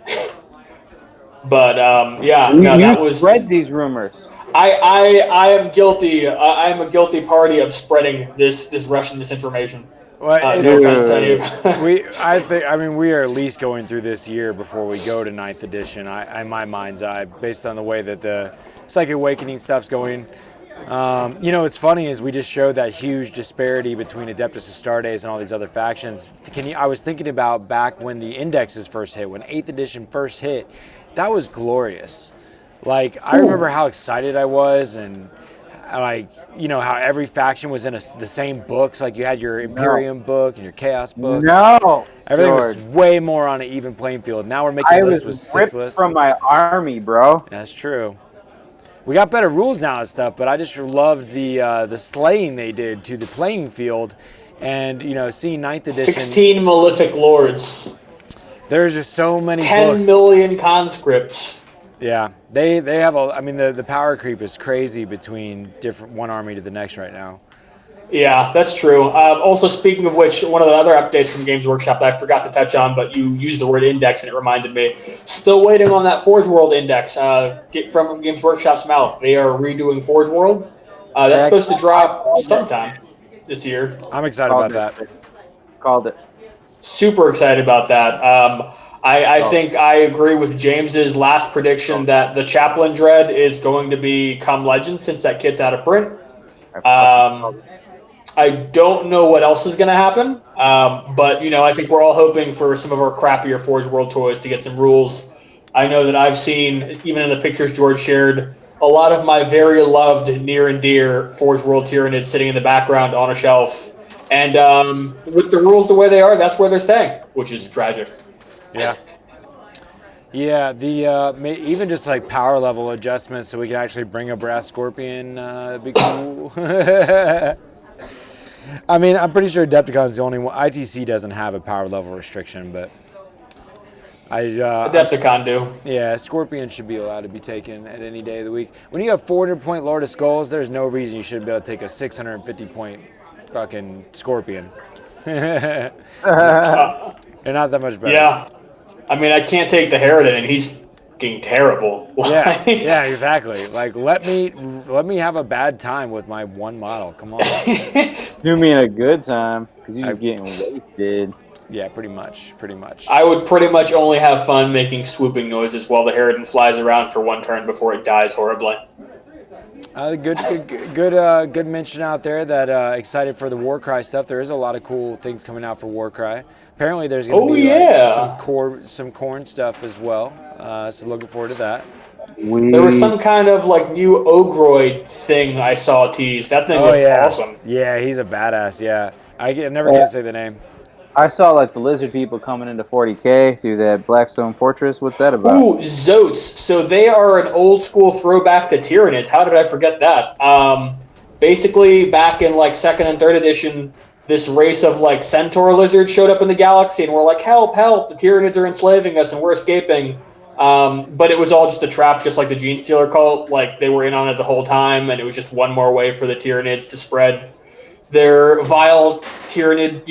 was. Spread these rumors. I am guilty. I am a guilty party of spreading this Russian disinformation. Well, no offense to any of we are at least going through this year before we go to 9th edition. In my mind's eye, based on the way that the Psychic Awakening stuff's going. What's funny is we just showed that huge disparity between Adeptus Astartes and all these other factions. I was thinking about back when the indexes first hit, when 8th edition first hit, that was glorious. Like, I remember how excited I was, and how every faction was in the same books. Like, you had your Imperium book and your Chaos book. No, everything George. was way more on an even playing field. Now we're making lists with 6 lists. From my army, bro. That's true. We got better rules now and stuff, but I just loved the slaying they did to the playing field, and seeing 9th edition. 16 Malefic Lords. There's just so many 10 books. million conscripts. Yeah, they have the power creep is crazy between one army to the next right now. Yeah, that's true. Also, speaking of which, one of the other updates from Games Workshop that I forgot to touch on, but you used the word index and it reminded me. Still waiting on that Forge World index from Games Workshop's mouth. They are redoing Forge World. That's supposed to drop sometime this year. I'm excited about that. Called it. Super excited about that. I think I agree with James's last prediction that the Chaplain Dread is going to become legend since that kit's out of print. I don't know what else is going to happen, but I think we're all hoping for some of our crappier Forge World toys to get some rules. I know that I've seen, even in the pictures George shared, a lot of my very loved, near and dear Forge World Tyranids sitting in the background on a shelf. And with the rules the way they are, that's where they're staying, which is tragic. Yeah. Yeah, even just like power level adjustments so we can actually bring a Brass Scorpion would be cool. I mean, I'm pretty sure Adepticon is the only one. ITC doesn't have a power level restriction, but Adepticon do. Yeah, Scorpion should be allowed to be taken at any day of the week. When you have 400-point Lord of Skulls, there's no reason you shouldn't be able to take a 650-point fucking Scorpion. They're not that much better. Yeah. I mean, I can't take the Harridan, and he's fucking terrible. Yeah, exactly. Like, let me have a bad time with my one model. Come on. You mean a good time, because you're just getting wasted. Yeah, pretty much. I would pretty much only have fun making swooping noises while the Harridan flies around for one turn before it dies horribly. Good mention out there that excited for the Warcry stuff. There is a lot of cool things coming out for Warcry. Apparently, there's going to be some corn stuff as well. So looking forward to that. There was some kind of like new Ogroid thing I saw teased. That thing looked awesome. Yeah, he's a badass. Yeah, I never can say the name. I saw like the lizard people coming into 40K through that Blackstone Fortress. What's that about? Ooh, Zotes. So they are an old school throwback to Tyranids. How did I forget that? Basically, back in like 2nd and 3rd edition, this race of like centaur lizards showed up in the galaxy, and we're like, help, help! The Tyranids are enslaving us, and we're escaping. But it was all just a trap, just like the Gene Stealer cult. Like they were in on it the whole time, and it was just one more way for the Tyranids to spread their vile Tyranid,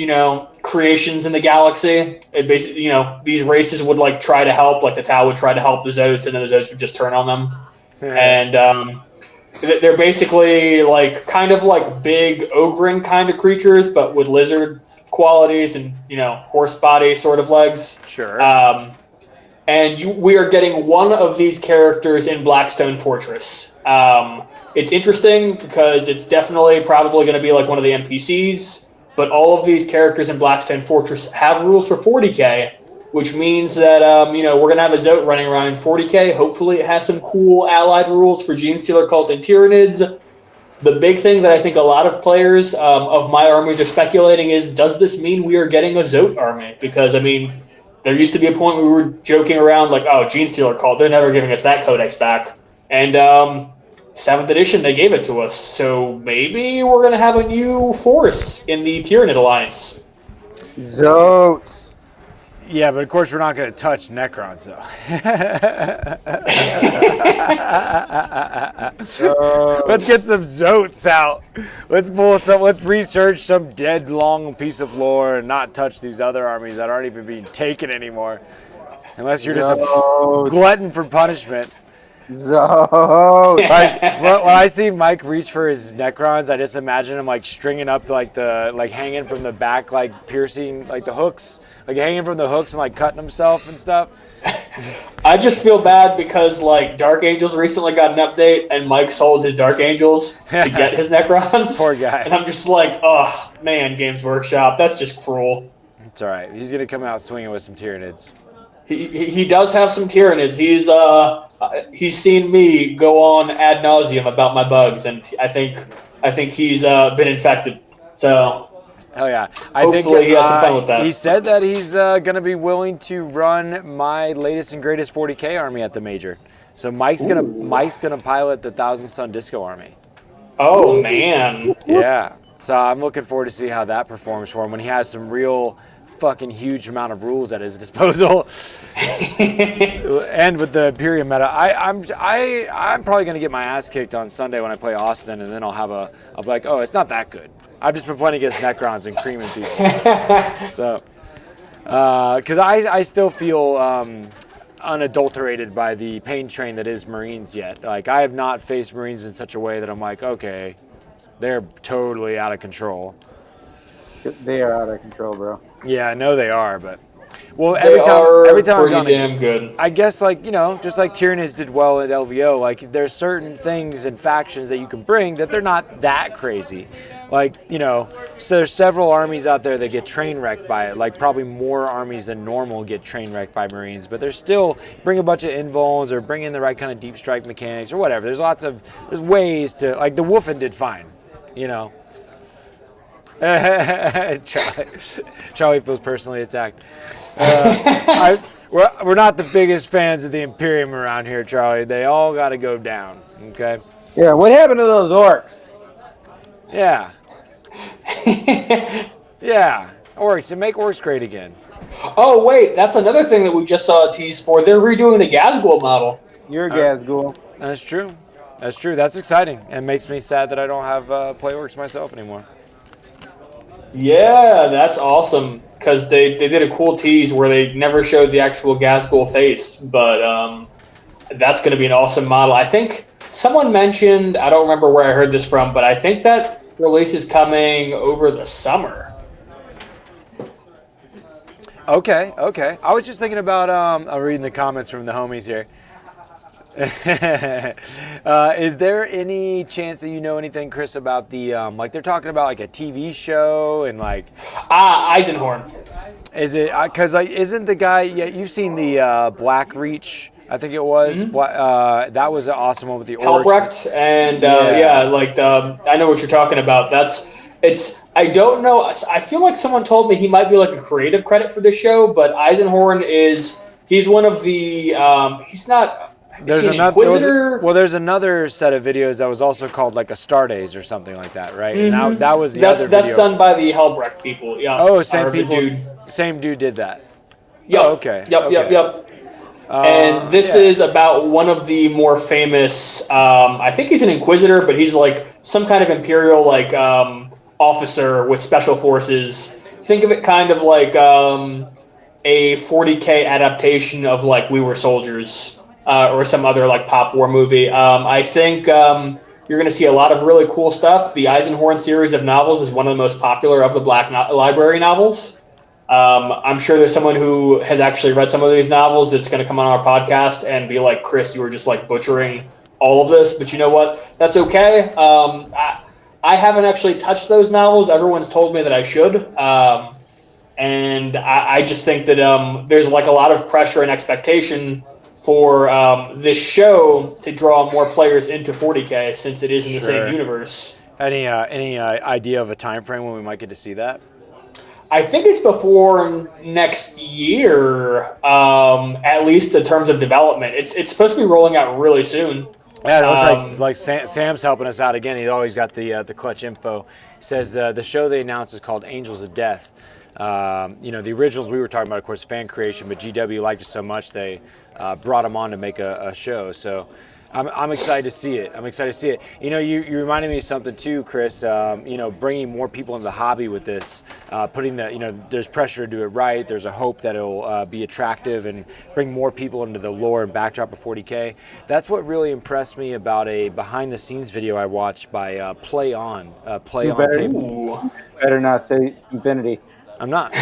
creations in the galaxy. It basically, these races would like try to help, like the Tau would try to help the Zotes, and then the Zotes would just turn on them. And they're basically like kind of like big ogre kind of creatures, but with lizard qualities and horse body sort of legs. Sure. We are getting one of these characters in Blackstone Fortress. It's interesting because it's definitely probably going to be like one of the NPCs, but all of these characters in Blackstone Fortress have rules for 40K, which means that we're going to have a Zote running around in 40K. Hopefully it has some cool allied rules for Gene Stealer Cult and Tyranids. The big thing that I think a lot of players of my armies are speculating is, does this mean we are getting a Zote army? Because, there used to be a point where we were joking around like, oh, Gene Stealer Cult, they're never giving us that codex back. And 7th edition, they gave it to us. So maybe we're going to have a new force in the Tyranid Alliance. Zotes. Yeah, but of course we're not going to touch Necrons, though. Let's get some Zotes out. Let's research some dead, long piece of lore and not touch these other armies that aren't even being taken anymore. Unless you're just a glutton for punishment. Zotes. When I see Mike reach for his Necrons, I just imagine him like stringing up hanging from the back, like piercing like the hooks, like hanging from the hooks and like cutting himself and stuff. I just feel bad because like Dark Angels recently got an update and Mike sold his Dark Angels to get his Necrons. Poor guy. And I'm just like, oh man, Games Workshop, that's just cruel. It's all right. He's gonna come out swinging with some Tyranids. He does have some Tyranids. He's seen me go on ad nauseum about my bugs, and I think he's been infected. So hell yeah! Hopefully he has some fun with that. He said that he's gonna be willing to run my latest and greatest 40K army at the major. So Mike's gonna pilot the Thousand Sun Disco army. Oh man! Yeah. So I'm looking forward to see how that performs for him when he has some real fucking huge amount of rules at his disposal. And with the Imperium meta, I'm probably gonna get my ass kicked on Sunday when I play Austin, and then I'll be like, oh, it's not that good. I've just been playing against Necrons and creaming people. So, because I still feel unadulterated by the pain train that is Marines yet. Like I have not faced Marines in such a way that I'm like, okay, they're totally out of control. They are out of control, bro. Yeah, I know they are, but every time pretty damn good. I guess just like Tyranids did well at LVO, like there's certain things and factions that you can bring that they're not that crazy. Like, so there's several armies out there that get train wrecked by it. Like probably more armies than normal get train wrecked by Marines, but there's still bring a bunch of invulns or bring in the right kind of deep strike mechanics or whatever. There's ways to, like the Wolfen did fine, Charlie feels personally attacked. We're not the biggest fans of the Imperium around here, Charlie. They all got to go down, okay? Yeah, what happened to those orcs? Yeah. Yeah, orcs, and make orcs great again. Oh, wait, that's another thing that we just saw a tease for. They're redoing the Gazgul model. You're a Gazgul. That's true. That's exciting. And makes me sad that I don't have play orcs myself anymore. Yeah, that's awesome, because they did a cool tease where they never showed the actual Gazgul face, but that's going to be an awesome model. I think someone mentioned, I don't remember where I heard this from, but I think that release is coming over the summer. Okay. I was just thinking about, I'm reading the comments from the homies here. Is there any chance that you know anything, Chris, about the like they're talking about like a TV show and like Eisenhorn? Is it because isn't the guy? Yeah, you've seen the Black Reach I think it was. That was an awesome one with the orcs. Helbrecht, and I know what you're talking about. I don't know. I feel like someone told me he might be like a creative credit for this show, but Eisenhorn he's one of the, he's not. There's there's another set of videos that was also called like a Stardays or something like that, right? Mm-hmm. And that was other video. That's done by the Helbrecht people. Yeah. Oh, same dude did that. Yep. Oh, okay. Yep. And this is about one of the more famous. I think he's an Inquisitor, but he's like some kind of Imperial officer with special forces. Think of it kind of like a 40K adaptation of like We Were Soldiers. Or some other like pop war movie. I think you're going to see a lot of really cool stuff. The Eisenhorn series of novels is one of the most popular of the Black Library novels. I'm sure there's someone who has actually read some of these novels that's going to come on our podcast and be like, Chris, you were just like butchering all of this. But you know what? That's okay. I haven't actually touched those novels. Everyone's told me that I should. And I just think that there's like a lot of pressure and expectation for this show to draw more players into 40K since it is in the same universe. Any idea of a time frame when we might get to see that? I think it's before next year, at least in terms of development. It's supposed to be rolling out really soon. Yeah, it looks like Sam's helping us out again. He's always got the clutch info. He says the show they announced is called Angels of Death. The originals we were talking about, of course, fan creation, but GW liked it so much they brought them on to make a show. So I'm excited to see it. You reminded me of something too, Chris. Bringing more people into the hobby with this, there's pressure to do it right. There's a hope that it'll be attractive and bring more people into the lore and backdrop of 40K. That's what really impressed me about a behind-the-scenes video I watched by Play On. Better not say Infinity. I'm not.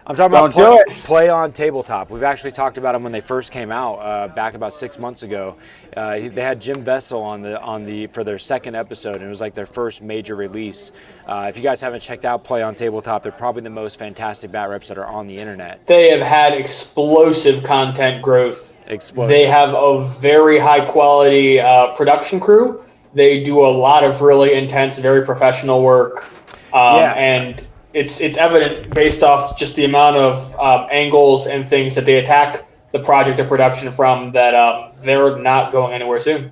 I'm talking about Play On Tabletop. We've actually talked about them when they first came out back about 6 months ago. They had Jim Vessel for their second episode, and it was like their first major release. If you guys haven't checked out Play On Tabletop, they're probably the most fantastic bat reps that are on the internet. They have had explosive content growth. Explosive. They have a very high quality production crew. They do a lot of really intense, very professional work. And it's evident based off just the amount of angles and things that they attack the project of production from that they're not going anywhere soon.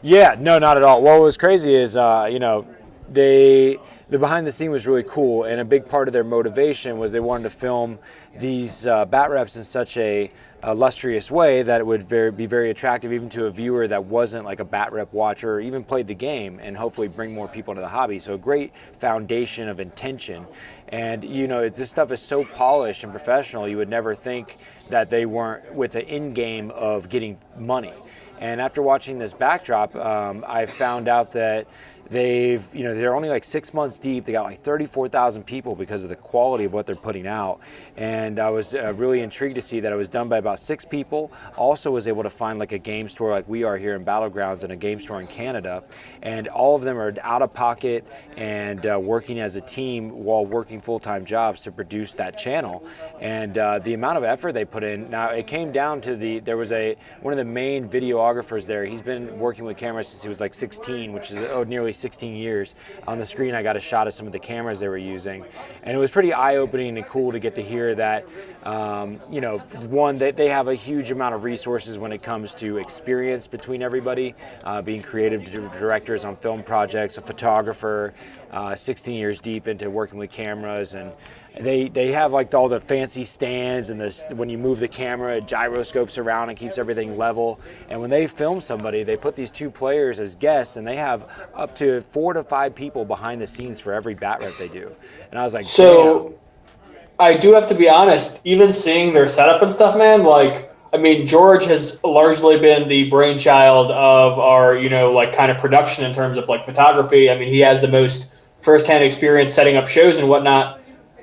Yeah, no, not at all. What was crazy is, the behind the scene was really cool, and a big part of their motivation was they wanted to film these bat reps in such a illustrious way that it would be very attractive even to a viewer that wasn't like a bat rep watcher or even played the game, and hopefully bring more people into the hobby. So a great foundation of intention. And this stuff is so polished and professional, you would never think that they weren't with the end game of getting money. And after watching this backdrop, I found out that they're only like 6 months deep. They got like 34,000 people because of the quality of what they're putting out. And I was really intrigued to see that it was done by about 6 people. Also was able to find like a game store like we are here in Battlegrounds and a game store in Canada. And all of them are out of pocket and working as a team while working full-time jobs to produce that channel. And the amount of effort they put in, now it came down to there was one of the main videographers there. He's been working with cameras since he was like 16, which is nearly 16 years. On the screen I got a shot of some of the cameras they were using, and it was pretty eye-opening and cool to get to hear that one, that they have a huge amount of resources when it comes to experience between everybody, being creative directors on film projects, a photographer, 16 years deep into working with cameras, and they have like all the fancy stands, and when you move the camera, it gyroscopes around and keeps everything level. And when they film somebody, they put these 2 players as guests, and they have up to 4 to 5 people behind the scenes for every bat rep they do. And I was like, damn. I do have to be honest, even seeing their setup and stuff, man, George has largely been the brainchild of our, kind of production in terms of like photography. He has the most firsthand experience setting up shows and whatnot.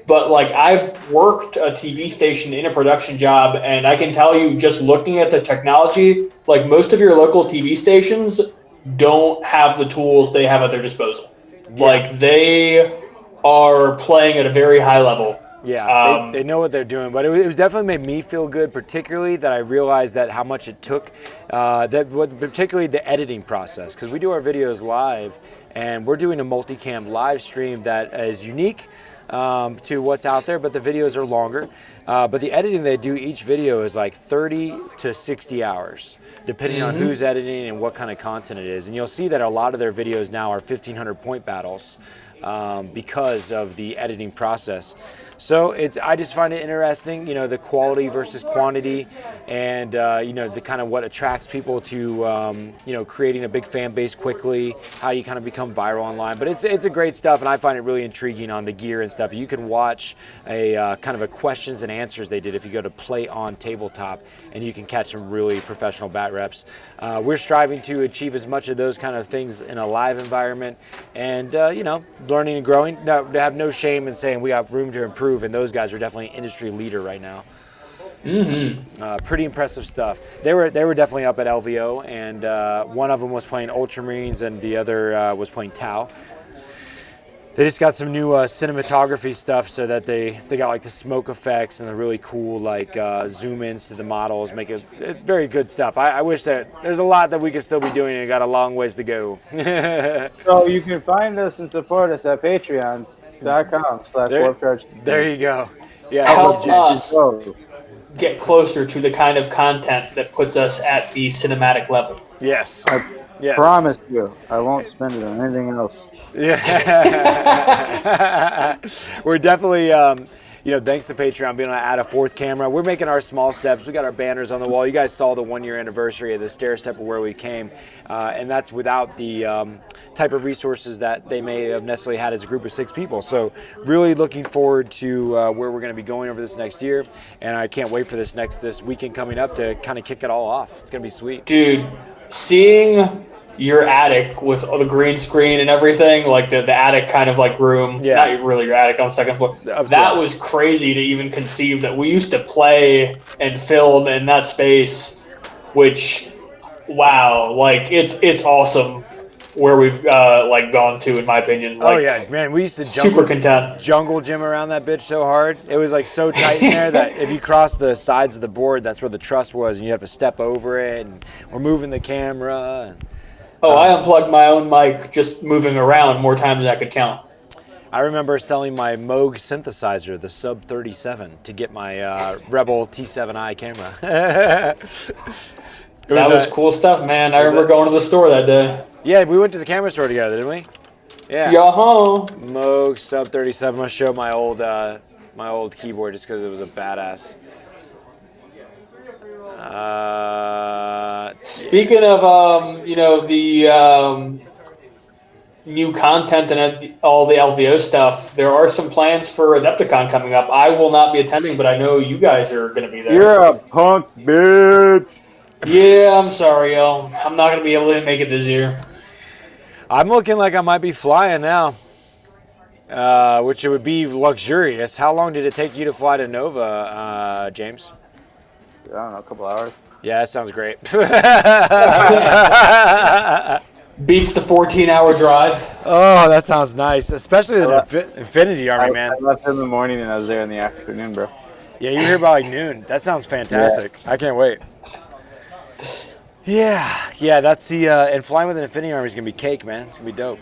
But I've worked a TV station in a production job, and I can tell you, just looking at the technology, most of your local TV stations don't have the tools they have at their disposal. Yeah. They are playing at a very high level. Yeah, they know what they're doing, but it was definitely made me feel good, particularly that I realized that how much it took, particularly the editing process, because we do our videos live, and we're doing a multicam live stream that is unique to what's out there, but the videos are longer. But the editing they do each video is like 30 to 60 hours, depending on who's editing and what kind of content it is. And you'll see that a lot of their videos now are 1,500 point battles because of the editing process. So I just find it interesting, the quality versus quantity, and the kind of what attracts people to creating a big fan base quickly, how you kind of become viral online. But it's a great stuff, and I find it really intriguing on the gear and stuff. You can watch a kind of a questions and answers they did if you go to Play on Tabletop, and you can catch some really professional bat reps. We're striving to achieve as much of those kind of things in a live environment, and learning and growing. No, to have no shame in saying we have room to improve. And those guys are definitely industry leader right now. Pretty impressive stuff. They were definitely up at LVO, and one of them was playing Ultramarines, and the other was playing Tau. They just got some new cinematography stuff, so that they got like the smoke effects and the really cool like zoom ins to the models, make it very good stuff. I wish that there's a lot that we could still be doing, and got a long ways to go. So you can find us and support us at patreon.com/warpcharge. There you go. Yeah, help us get closer to the kind of content that puts us at the cinematic level. Yes. Yes. Promise you, I won't spend it on anything else. Yeah. We're definitely, thanks to Patreon being able to add a fourth camera. We're making our small steps. We got our banners on the wall. You guys saw the 1 year anniversary of the stair step of where we came, and that's without the type of resources that they may have necessarily had as a group of 6 people. So really looking forward to where we're going to be going over this next year, and I can't wait for this weekend coming up to kind of kick it all off. It's going to be sweet. Dude, seeing your attic with the green screen and everything, like the attic kind of like room, not really your attic on the second floor. Absolutely. That was crazy to even conceive that we used to play and film in that space, which, wow, like it's awesome where we've gone to, in my opinion. Like, oh yeah, man, we used to super content jungle gym around that bitch so hard. It was like so tight in there that if you cross the sides of the board, that's where the truss was, and you have to step over it. And we're moving the camera. And, I unplugged my own mic just moving around more times than I could count. I remember selling my Moog synthesizer, the Sub 37, to get my Rebel T7i camera. That was cool stuff, man. I remember going to the store that day. Yeah, we went to the camera store together, didn't we? Yeah. Yo-ho. Moog Sub 37. I'm gonna show my old keyboard just because it was a badass. Speaking of the new content and all the LVO stuff, there are some plans for Adepticon coming up. I will not be attending, but I know you guys are going to be there. You're a punk bitch. Yeah, I'm sorry, yo. I'm not going to be able to make it this year. I'm looking like I might be flying now, which it would be luxurious. How long did it take you to fly to Nova, James? I don't know, a couple hours. Yeah, that sounds great. Beats the 14-hour drive. Oh, that sounds nice, especially the Infinity Army, man. I left in the morning and I was there in the afternoon, bro. Yeah, you're here by like noon. That sounds fantastic. Yeah. I can't wait. Yeah, that's the and flying with an Infinity Army is gonna be cake, man. It's gonna be dope.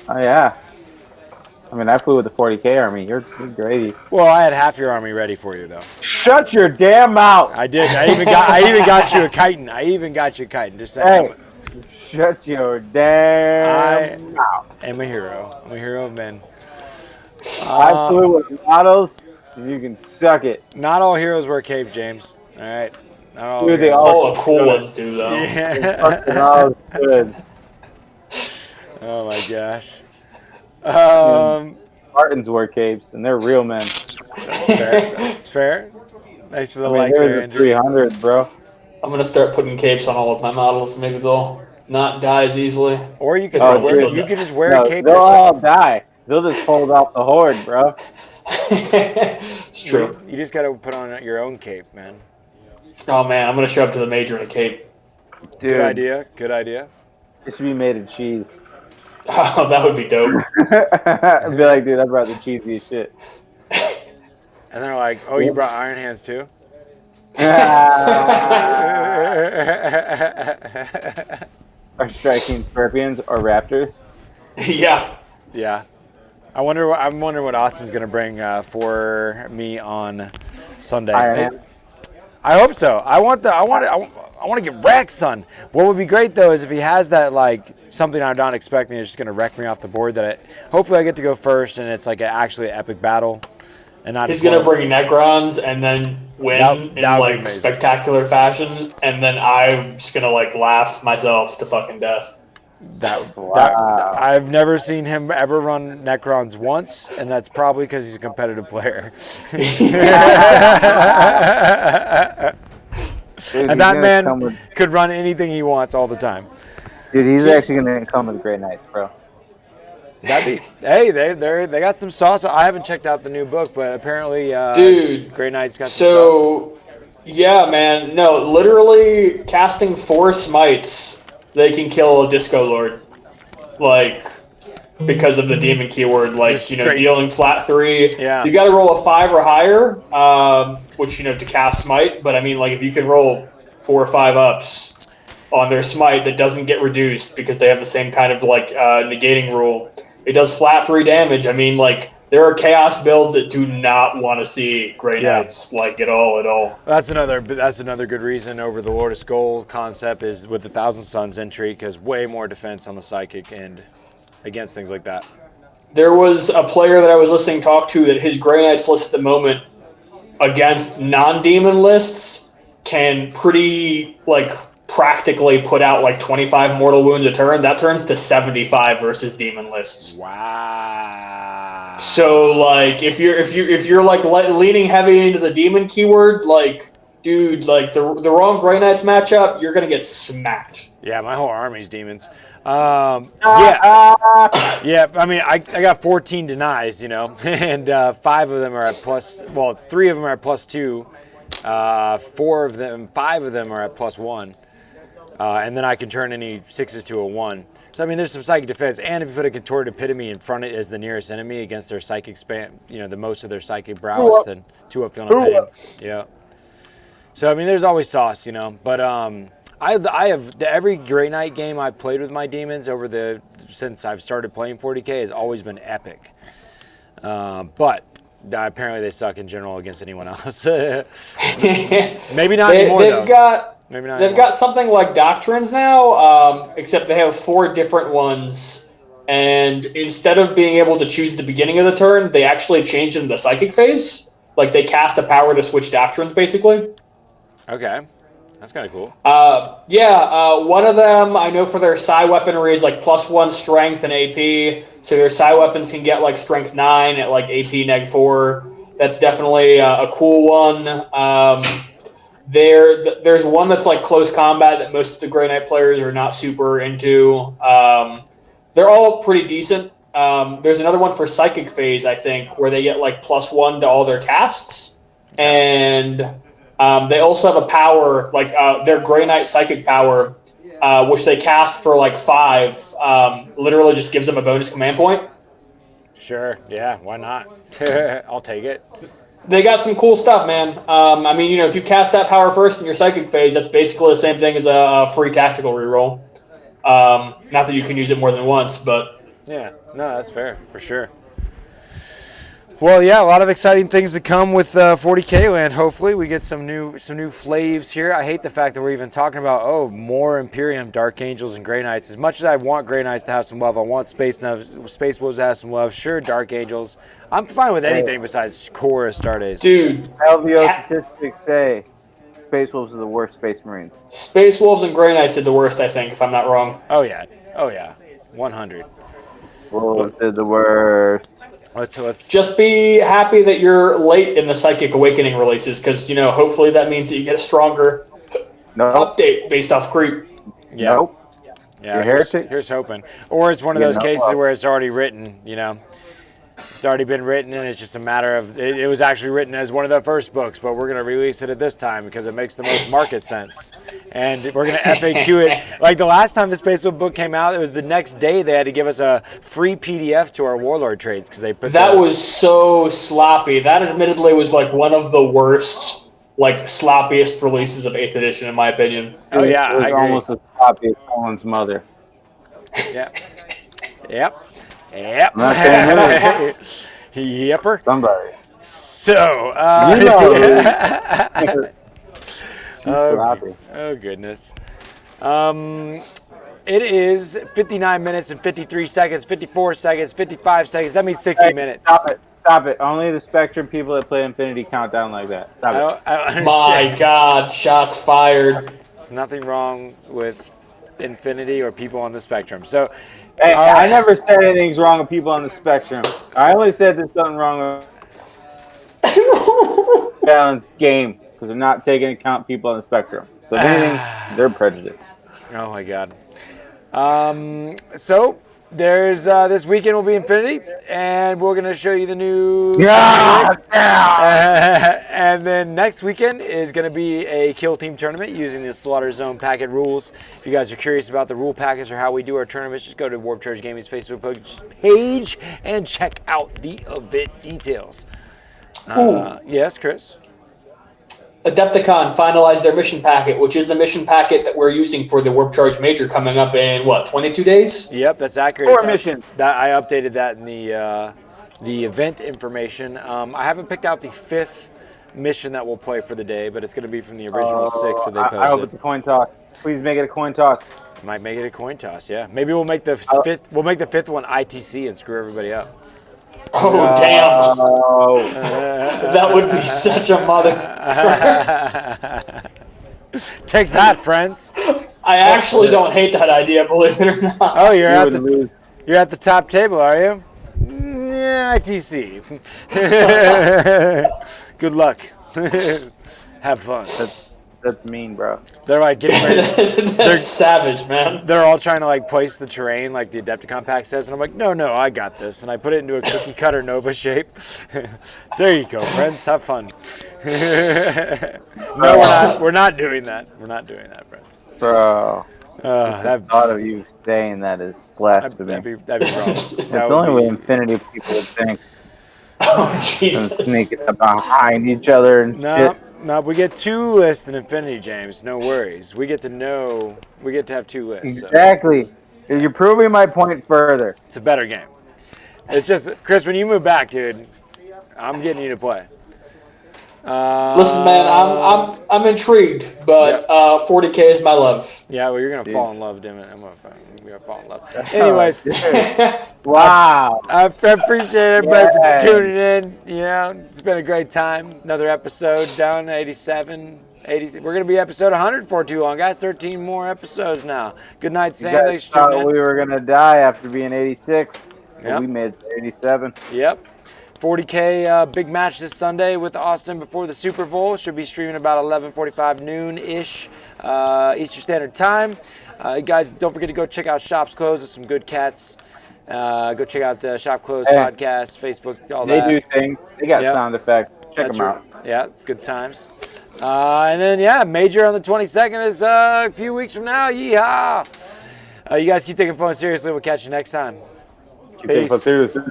Oh yeah. I mean, I flew with the 40K Army. You're gravy. Well, I had half your army ready for you, though. Shut your damn mouth. I did. I even got you a chitin. Just saying. Hey, shut your damn mouth. I'm a hero. I'm a hero of men. I flew with models, and you can suck it. Not all heroes wear capes, James. All right. Not all. Dude, they all the cool ones do, though. Yeah. Good. Oh my gosh. Spartans wear capes, and they're real men. That's fair. Thanks for the like there, Andrew. 300, bro. I'm gonna start putting capes on all of my models. Maybe they'll not die as easily. Or you could just wear a cape. They'll all die. They'll just hold out the horde, bro. It's true. You just gotta put on your own cape, man. Oh man, I'm gonna show up to the major in a cape. Dude, Good idea. It should be made of cheese. Oh, that would be dope. I'd be like, dude, I brought the cheesiest shit. And they're like, oh, you brought Iron Hands too? Are striking scorpions or raptors? Yeah. Yeah. I'm wondering what Austin's going to bring for me on Sunday. I hope so. I want to get wrecked, son. What would be great though is if he has that like something I'm not expecting is just going to wreck me off the board. Hopefully I get to go first and it's like actually an epic battle. And not he's gonna bring Necrons and then win in like spectacular fashion, and then I'm just gonna like laugh myself to fucking death. I've never seen him ever run Necrons once, and that's probably because he's a competitive player. And that man could run anything he wants all the time. Dude, he's actually gonna come with Grey Knights, bro. Hey, they got some sauce. I haven't checked out the new book, but apparently, dude, Grey Knight's got some stuff. Yeah, man. No, literally casting 4 smites, they can kill a Disco Lord. Like, because of the demon keyword, like, dealing flat 3. Yeah. You got to roll a 5 or higher, which, to cast smite. But, I mean, like, if you can roll 4 or 5 ups on their smite that doesn't get reduced because they have the same kind of, like, negating rule, it does flat 3 damage. I mean, like, there are chaos builds that do not want to see Grey Knights, like, at all. That's another good reason over the Lord of Skull concept is with the Thousand Suns entry, because way more defense on the psychic and against things like that. There was a player that I was listening talk to that his Grey Knights list at the moment against non-demon lists can pretty, like, practically put out like 25 mortal wounds a turn. That turns to 75 versus demon lists. Wow. So like if you're like leaning heavy into the demon keyword, like dude, like the wrong Grey Knights matchup, you're gonna get smacked. Yeah, my whole army's demons. Yeah. I mean, I got 14 denies, and 5 of them are at plus. Well, 3 of them are at +2. 5 of them are at +1. And then I can turn any 6s to a 1. So, I mean, there's some psychic defense. And if you put a contorted epitome in front of it as the nearest enemy against their psychic span, the most of their psychic prowess, then 2 up feeling pain. Yeah. So, I mean, there's always sauce, But I have every Grey Knight game I've played with my demons since I've started playing 40K has always been epic. But apparently they suck in general against anyone else. Maybe not anymore, though. They've got something like Doctrines now, except they have 4 different ones. And instead of being able to choose the beginning of the turn, they actually changed in the Psychic phase. Like, they cast a power to switch Doctrines, basically. Okay. That's kind of cool. One of them, I know for their Psi weaponry is like +1 strength and AP. So their Psi weapons can get like strength 9 at like AP -4. That's definitely a cool one. There's one that's like close combat that most of the Grey Knight players are not super into. They're all pretty decent. There's another one for Psychic phase, I think, where they get like +1 to all their casts. And they also have a power, like their Grey Knight Psychic power, which they cast for like 5, literally just gives them a bonus command point. Sure, yeah, why not? I'll take it. They got some cool stuff, man. I mean, if you cast that power first in your Psychic phase, that's basically the same thing as a free tactical reroll. Not that you can use it more than once, but... Yeah, no, that's fair, for sure. Well, yeah, a lot of exciting things to come with 40K land. Hopefully, we get some new flaves here. I hate the fact that we're even talking about more Imperium, Dark Angels, and Grey Knights. As much as I want Grey Knights to have some love, I want Space Wolves to have some love. Sure, Dark Angels. I'm fine with anything besides core Astartes. Dude, LVO statistics say Space Wolves are the worst Space Marines. Space Wolves and Grey Knights did the worst, I think, if I'm not wrong. Oh yeah, 100. Wolves did the worst. Let's just be happy that you're late in the Psychic Awakening releases, because hopefully that means that you get a stronger update based off creep. Yeah. Nope. Yeah, here's hoping. Or it's one of those cases where it's already written, It's already been written, and it's just a matter of it was actually written as one of the first books, but we're going to release it at this time because it makes the most market sense. And we're going to FAQ it. Like the last time the Space Wolf book came out, it was the next day they had to give us a free PDF to our Warlord trades because they put that was so sloppy. That admittedly was like one of the worst, like sloppiest releases of 8th edition in my opinion. Oh yeah, it was almost as sloppy as Colin's mother. Yep. Yep. Yep. Yepper. Somebody. So, She's sloppy. Oh goodness. It is 59 minutes and 53 seconds, 54 seconds, 55 seconds. That means 60 minutes. Stop it. Only the Spectrum people that play Infinity count down like that. Stop it. I My God, shots fired. There's nothing wrong with Infinity or people on the Spectrum. So, hey, I never said anything's wrong with people on the Spectrum. I only said there's something wrong with balanced game because they're not taking into account people on the Spectrum. So if anything, they're prejudiced. Oh my God. So there's this weekend will be Infinity, and we're gonna show you the new. And then next weekend is gonna be a kill team tournament using the Slaughter Zone packet rules. If you guys are curious about the rule packets or how we do our tournaments, just go to Warp Charge Gaming's Facebook page and check out the event details. Yes, Chris. Adepticon finalized their mission packet, which is the mission packet that we're using for the Warp Charge Major coming up in, 22 days? Yep, that's accurate. 4 missions. I updated that in the event information. I haven't picked out the 5th mission that we'll play for the day, but it's going to be from the original 6 that they posted. I hope it's a coin toss. Please make it a coin toss. Might make it a coin toss, yeah. Maybe we'll make the 5th. We'll make the 5th one ITC and screw everybody up. Oh, damn. That would be such a mother. Take that, friends. I actually don't hate that idea, believe it or not. Oh, you're at the top table, are you? Yeah, ITC. Good luck. Have fun. That's mean, bro. They're like getting ready. They're savage, man. They're all trying to like place the terrain like the Adepticon pack says, and I'm like, no, I got this, and I put it into a cookie cutter Nova shape. There you go, friends. Have fun. No, we're not doing that. We're not doing that, friends. Bro. The thought of you saying that is blasphemy. That'd be wrong. It's the only way Infinity people would think. Oh, Jesus. And sneaking up behind each other and shit. No, we get 2 lists in Infinity, James. No worries. We get to have 2 lists. Exactly. So. You're proving my point further. It's a better game. It's just, Chris, when you move back, dude, I'm getting you to play. Listen, man, I'm intrigued, but 40K is my love. Yeah, well, you're gonna fall in love, damn it. I'm gonna fall in love. Anyways, wow. I appreciate everybody for tuning in. You know, it's been a great time. Another episode down 87. 80. We're gonna be episode 100 for too long, guys. 13 more episodes now. Good night, Sam. Thanks for tuning in. We were gonna die after being 86. Yep. We made it to 87. Yep. 40K big match this Sunday with Austin before the Super Bowl. Should be streaming about 11:45 noon-ish Eastern Standard Time. Guys, don't forget to go check out Shops Closed with some good cats. Go check out the Shop Closed podcast, Facebook, all that. They do things. They got sound effects. Check them out. Yeah, good times. And then, Major on the 22nd is a few weeks from now. Yeehaw! You guys keep taking fun seriously. We'll catch you next time. Keep taking fun seriously.